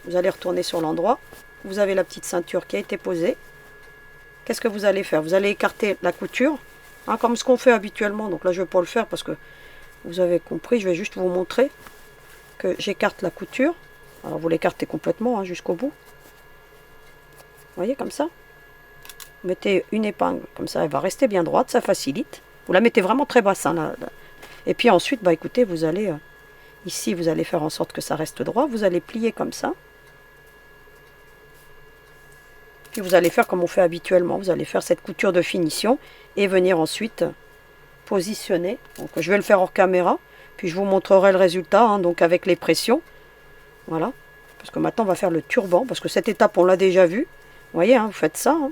Vous allez retourner sur l'endroit. Vous avez la petite ceinture qui a été posée. Qu'est-ce que vous allez faire? Vous allez écarter la couture, hein, comme ce qu'on fait habituellement. Donc là, je ne vais pas le faire parce que vous avez compris. Je vais juste vous montrer que j'écarte la couture. Alors, vous l'écartez complètement hein, jusqu'au bout. Vous voyez, comme ça. Vous mettez une épingle, comme ça, elle va rester bien droite. Ça facilite. Vous la mettez vraiment très basse. Hein, là. Et puis ensuite, bah, écoutez, vous allez... ici, vous allez faire en sorte que ça reste droit. Vous allez plier comme ça. Puis vous allez faire comme on fait habituellement. Vous allez faire cette couture de finition et venir ensuite positionner. Donc je vais le faire hors caméra. Puis je vous montrerai le résultat, hein, donc avec les pressions. Voilà. Parce que maintenant on va faire le turban. Parce que cette étape on l'a déjà vue. Vous voyez, hein, vous faites ça. Hein.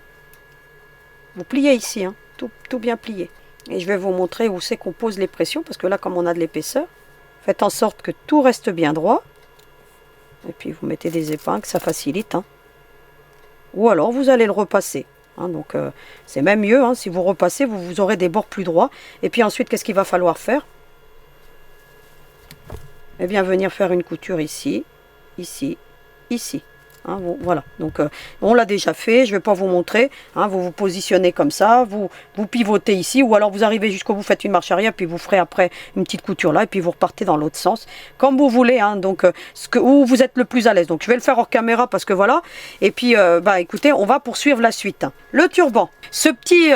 Vous pliez ici, hein, tout bien plié. Et je vais vous montrer où c'est qu'on pose les pressions. Parce que là, comme on a de l'épaisseur, faites en sorte que tout reste bien droit. Et puis vous mettez des épingles, ça facilite. Hein. Ou alors vous allez le repasser. Hein, donc c'est même mieux. Hein, si vous repassez, vous aurez des bords plus droits. Et puis ensuite, qu'est-ce qu'il va falloir faire? Eh bien, venir faire une couture ici, ici, ici. Hein, voilà, donc on l'a déjà fait, je ne vais pas vous montrer. Hein, vous vous positionnez comme ça, vous pivotez ici, ou alors vous arrivez jusqu'au bout, faites une marche arrière, puis vous ferez après une petite couture là, et puis vous repartez dans l'autre sens, comme vous voulez. Hein, donc où vous êtes le plus à l'aise. Donc je vais le faire hors caméra parce que voilà. Et puis bah écoutez, on va poursuivre la suite. Hein. Le turban, ce petit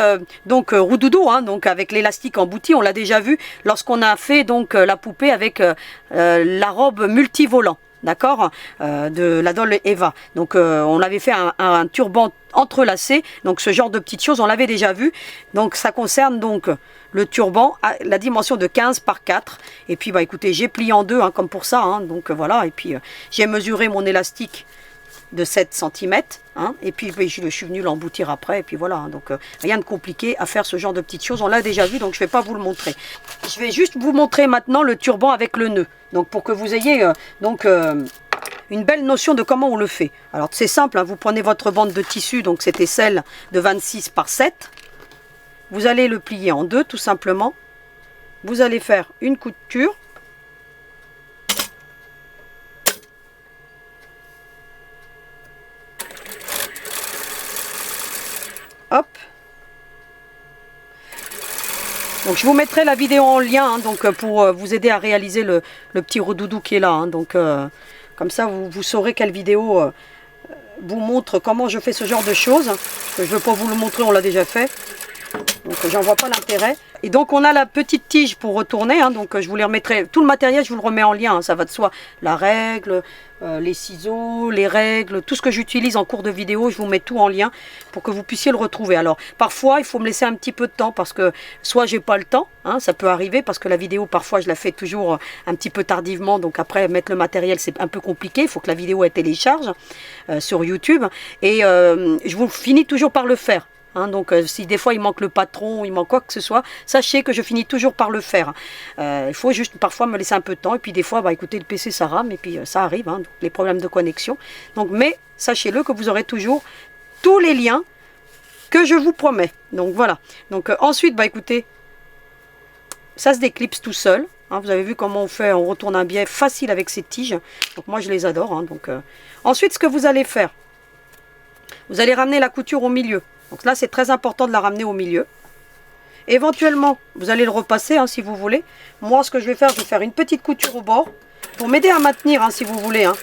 donc roudoudou, hein, donc avec l'élastique embouti, on l'a déjà vu lorsqu'on a fait donc la poupée avec la robe multivolant. D'accord, de la Doll Eva. Donc on avait fait un turban entrelacé. Donc ce genre de petites choses, on l'avait déjà vu. Donc ça concerne donc le turban à la dimension de 15 par 4. Et puis bah écoutez, j'ai plié en deux, hein, comme pour ça. Hein, donc voilà. Et puis j'ai mesuré mon élastique de 7 cm. Hein, et puis je suis venu l'emboutir après. Et puis voilà. Hein, donc rien de compliqué à faire ce genre de petites choses. On l'a déjà vu, donc je ne vais pas vous le montrer. Je vais juste vous montrer maintenant le turban avec le nœud. Donc pour que vous ayez une belle notion de comment on le fait. Alors c'est simple, hein, vous prenez votre bande de tissu, donc c'était celle de 26 par 7. Vous allez le plier en deux tout simplement. Vous allez faire une couture. Hop. Donc je vous mettrai la vidéo en lien hein, donc, pour vous aider à réaliser le petit redoudou qui est là. Hein, donc comme ça vous saurez quelle vidéo vous montre comment je fais ce genre de choses. Je ne veux pas vous le montrer, on l'a déjà fait. Donc j'en vois pas l'intérêt. Et donc on a la petite tige pour retourner. Hein, donc je vous les remettrai. Tout le matériel je vous le remets en lien. Hein, ça va de soi. La règle, les ciseaux, les règles, tout ce que j'utilise en cours de vidéo, je vous mets tout en lien pour que vous puissiez le retrouver. Alors parfois il faut me laisser un petit peu de temps parce que soit j'ai pas le temps, hein, ça peut arriver parce que la vidéo parfois je la fais toujours un petit peu tardivement. Donc après mettre le matériel c'est un peu compliqué. Il faut que la vidéo elle télécharge sur YouTube. Et je vous finis toujours par le faire. Hein, donc si des fois il manque le patron, il manque quoi que ce soit, sachez que je finis toujours par le faire. Il faut juste parfois me laisser un peu de temps et puis des fois bah écoutez le PC ça rame et puis ça arrive, hein, les problèmes de connexion. Donc mais sachez-le que vous aurez toujours tous les liens que je vous promets. Donc voilà. Donc ensuite bah écoutez, ça se déclipse tout seul. Hein, vous avez vu comment on fait, on retourne un biais facile avec ces tiges. Donc moi je les adore. Hein, donc ensuite ce que vous allez faire, vous allez ramener la couture au milieu. Donc là, c'est très important de la ramener au milieu. Éventuellement, vous allez le repasser hein, si vous voulez. Moi, ce que je vais faire une petite couture au bord pour m'aider à maintenir hein, si vous voulez. Hein.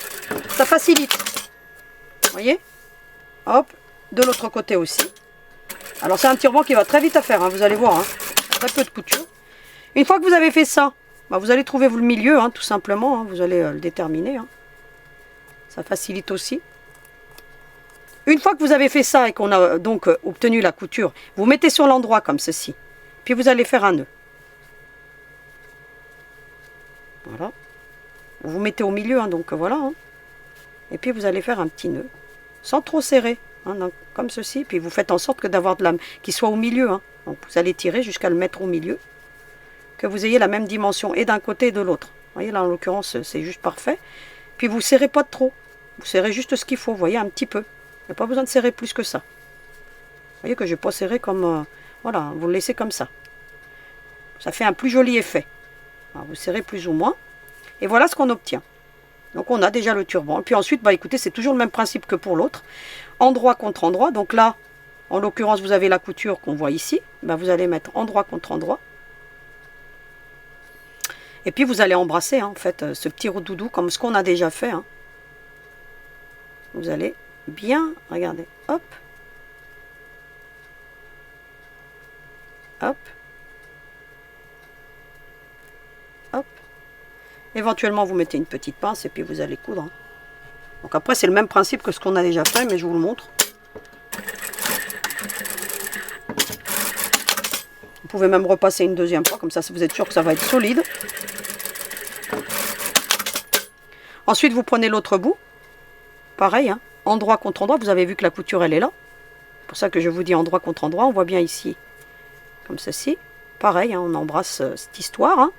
Ça facilite. Vous voyez? Hop, de l'autre côté aussi. Alors, c'est un turban qui va très vite à faire, hein, vous allez voir. Hein. Très peu de couture. Une fois que vous avez fait ça, bah, vous allez trouver vous le milieu, hein, tout simplement. Hein, vous allez le déterminer. Hein. Ça facilite aussi. Une fois que vous avez fait ça et qu'on a donc obtenu la couture, vous mettez sur l'endroit comme ceci. Puis vous allez faire un nœud. Voilà. Vous mettez au milieu, hein, donc voilà. Hein. Et puis vous allez faire un petit nœud, sans trop serrer, hein, donc, comme ceci. Puis vous faites en sorte que d'avoir de la, qu'il soit au milieu. Hein. Donc vous allez tirer jusqu'à le mettre au milieu, que vous ayez la même dimension et d'un côté et de l'autre. Vous voyez là en l'occurrence c'est juste parfait. Puis vous serrez pas de trop. Vous serrez juste ce qu'il faut, vous voyez un petit peu. Il n'y a pas besoin de serrer plus que ça. Vous voyez que je n'ai pas serré comme... voilà, vous le laissez comme ça. Ça fait un plus joli effet. Alors, vous serrez plus ou moins. Et voilà ce qu'on obtient. Donc on a déjà le turban. Et puis ensuite, bah écoutez, c'est toujours le même principe que pour l'autre. Endroit contre endroit. Donc là, en l'occurrence, vous avez la couture qu'on voit ici. Bah, vous allez mettre endroit contre endroit. Et puis vous allez embrasser, hein, en fait, ce petit doudou comme ce qu'on a déjà fait. Hein. Vous allez bien, regardez, hop. Hop. Hop. Éventuellement, vous mettez une petite pince et puis vous allez coudre. Hein. Donc après, c'est le même principe que ce qu'on a déjà fait, mais je vous le montre. Vous pouvez même repasser une deuxième fois, comme ça, vous êtes sûr que ça va être solide. Ensuite, vous prenez l'autre bout. Pareil, hein, endroit contre endroit. Vous avez vu que la couture, elle est là. C'est pour ça que je vous dis endroit contre endroit. On voit bien ici, comme ceci. Pareil, hein, on embrasse cette histoire. Hein.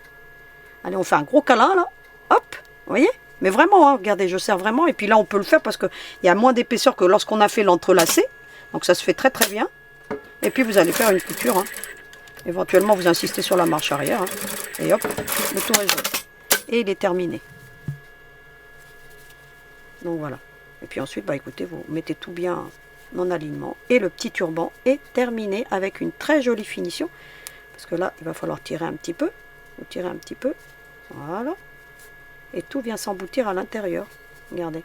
Allez, on fait un gros câlin, là. Hop, vous voyez? Mais vraiment, hein, regardez, je serre vraiment. Et puis là, on peut le faire parce qu'il y a moins d'épaisseur que lorsqu'on a fait l'entrelacé. Donc ça se fait très très bien. Et puis vous allez faire une couture. Hein. Éventuellement, vous insistez sur la marche arrière. Hein. Et hop, le tour est joué. Et il est terminé. Donc voilà. Et puis ensuite, bah écoutez, vous mettez tout bien en alignement. Et le petit turban est terminé avec une très jolie finition. Parce que là, il va falloir tirer un petit peu. Vous tirez un petit peu. Voilà. Et tout vient s'emboutir à l'intérieur. Regardez.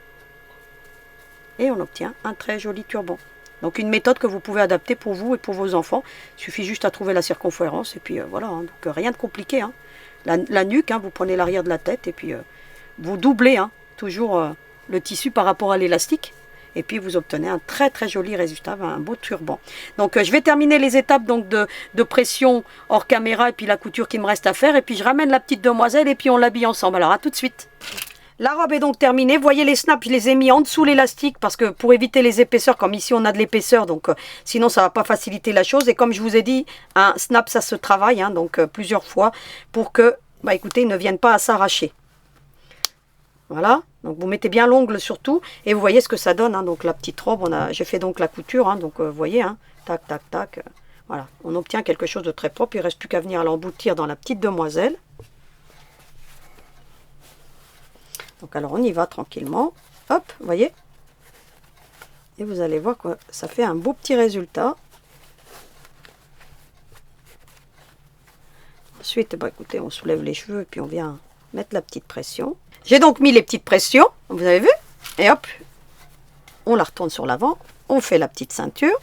Et on obtient un très joli turban. Donc une méthode que vous pouvez adapter pour vous et pour vos enfants. Il suffit juste à trouver la circonférence. Et puis voilà. Hein. Donc rien de compliqué. Hein. La nuque, hein, vous prenez l'arrière de la tête. Et puis vous doublez hein, toujours le tissu par rapport à l'élastique. Et puis vous obtenez un très très joli résultat, un beau turban. Donc je vais terminer les étapes donc, de pression hors caméra et puis la couture qui me reste à faire. Et puis je ramène la petite demoiselle et puis on l'habille ensemble. Alors à tout de suite. La robe est donc terminée. Vous voyez les snaps, je les ai mis en dessous l'élastique parce que pour éviter les épaisseurs, comme ici on a de l'épaisseur, donc sinon ça ne va pas faciliter la chose. Et comme je vous ai dit, un snap ça se travaille, hein, donc plusieurs fois pour que, bah écoutez, ils ne viennent pas à s'arracher. Voilà, donc vous mettez bien l'ongle surtout et vous voyez ce que ça donne. Hein, donc la petite robe, j'ai fait donc la couture, hein, donc vous voyez, hein, tac, tac, tac. Voilà, on obtient quelque chose de très propre. Il ne reste plus qu'à venir l'emboutir dans la petite demoiselle. Donc alors on y va tranquillement. Hop, vous voyez. Et vous allez voir que ça fait un beau petit résultat. Ensuite, bah, écoutez, on soulève les cheveux et puis on vient mettre la petite pression. J'ai donc mis les petites pressions, vous avez vu, et hop, on la retourne sur l'avant, on fait la petite ceinture.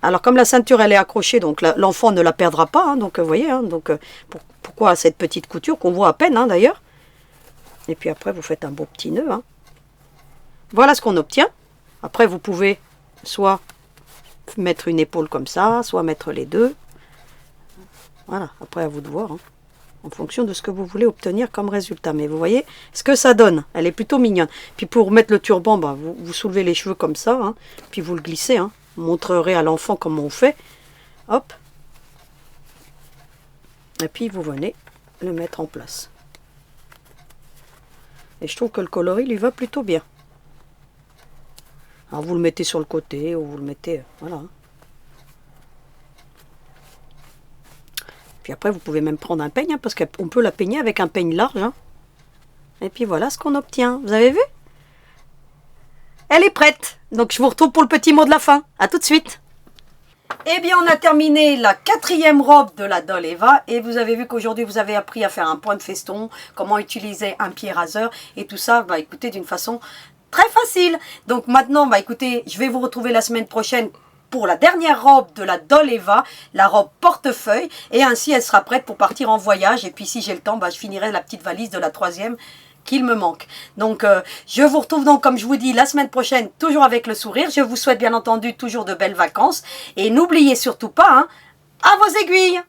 Alors comme la ceinture elle est accrochée, donc l'enfant ne la perdra pas, hein, donc vous voyez, hein, donc pourquoi cette petite couture qu'on voit à peine hein, d'ailleurs. Et puis après vous faites un beau petit nœud. Hein. Voilà ce qu'on obtient. Après vous pouvez soit mettre une épaule comme ça, soit mettre les deux. Voilà, après à vous de voir. Hein. En fonction de ce que vous voulez obtenir comme résultat. Mais vous voyez ce que ça donne. Elle est plutôt mignonne. Puis pour mettre le turban, bah, vous soulevez les cheveux comme ça. Hein, puis vous le glissez. Hein. Vous montrerez à l'enfant comment on fait. Hop. Et puis vous venez le mettre en place. Et je trouve que le coloris lui va plutôt bien. Alors vous le mettez sur le côté ou vous le mettez... Voilà. Puis après, vous pouvez même prendre un peigne, hein, parce qu'on peut la peigner avec un peigne large. Hein. Et puis voilà ce qu'on obtient. Vous avez vu? Elle est prête. Donc je vous retrouve pour le petit mot de la fin. A tout de suite. Eh bien, on a terminé la 4e robe de la Doll Eva. Et vous avez vu qu'aujourd'hui, vous avez appris à faire un point de feston, comment utiliser un pied raseur. Et tout ça, bah, écoutez, d'une façon très facile. Donc maintenant, bah, écoutez, je vais vous retrouver la semaine prochaine pour la dernière robe de la Doll Eva, la robe portefeuille, et ainsi elle sera prête pour partir en voyage. Et puis si j'ai le temps, bah, je finirai la petite valise de la 3e qu'il me manque. Donc je vous retrouve donc comme je vous dis la semaine prochaine, toujours avec le sourire. Je vous souhaite bien entendu toujours de belles vacances, et n'oubliez surtout pas, hein, à vos aiguilles.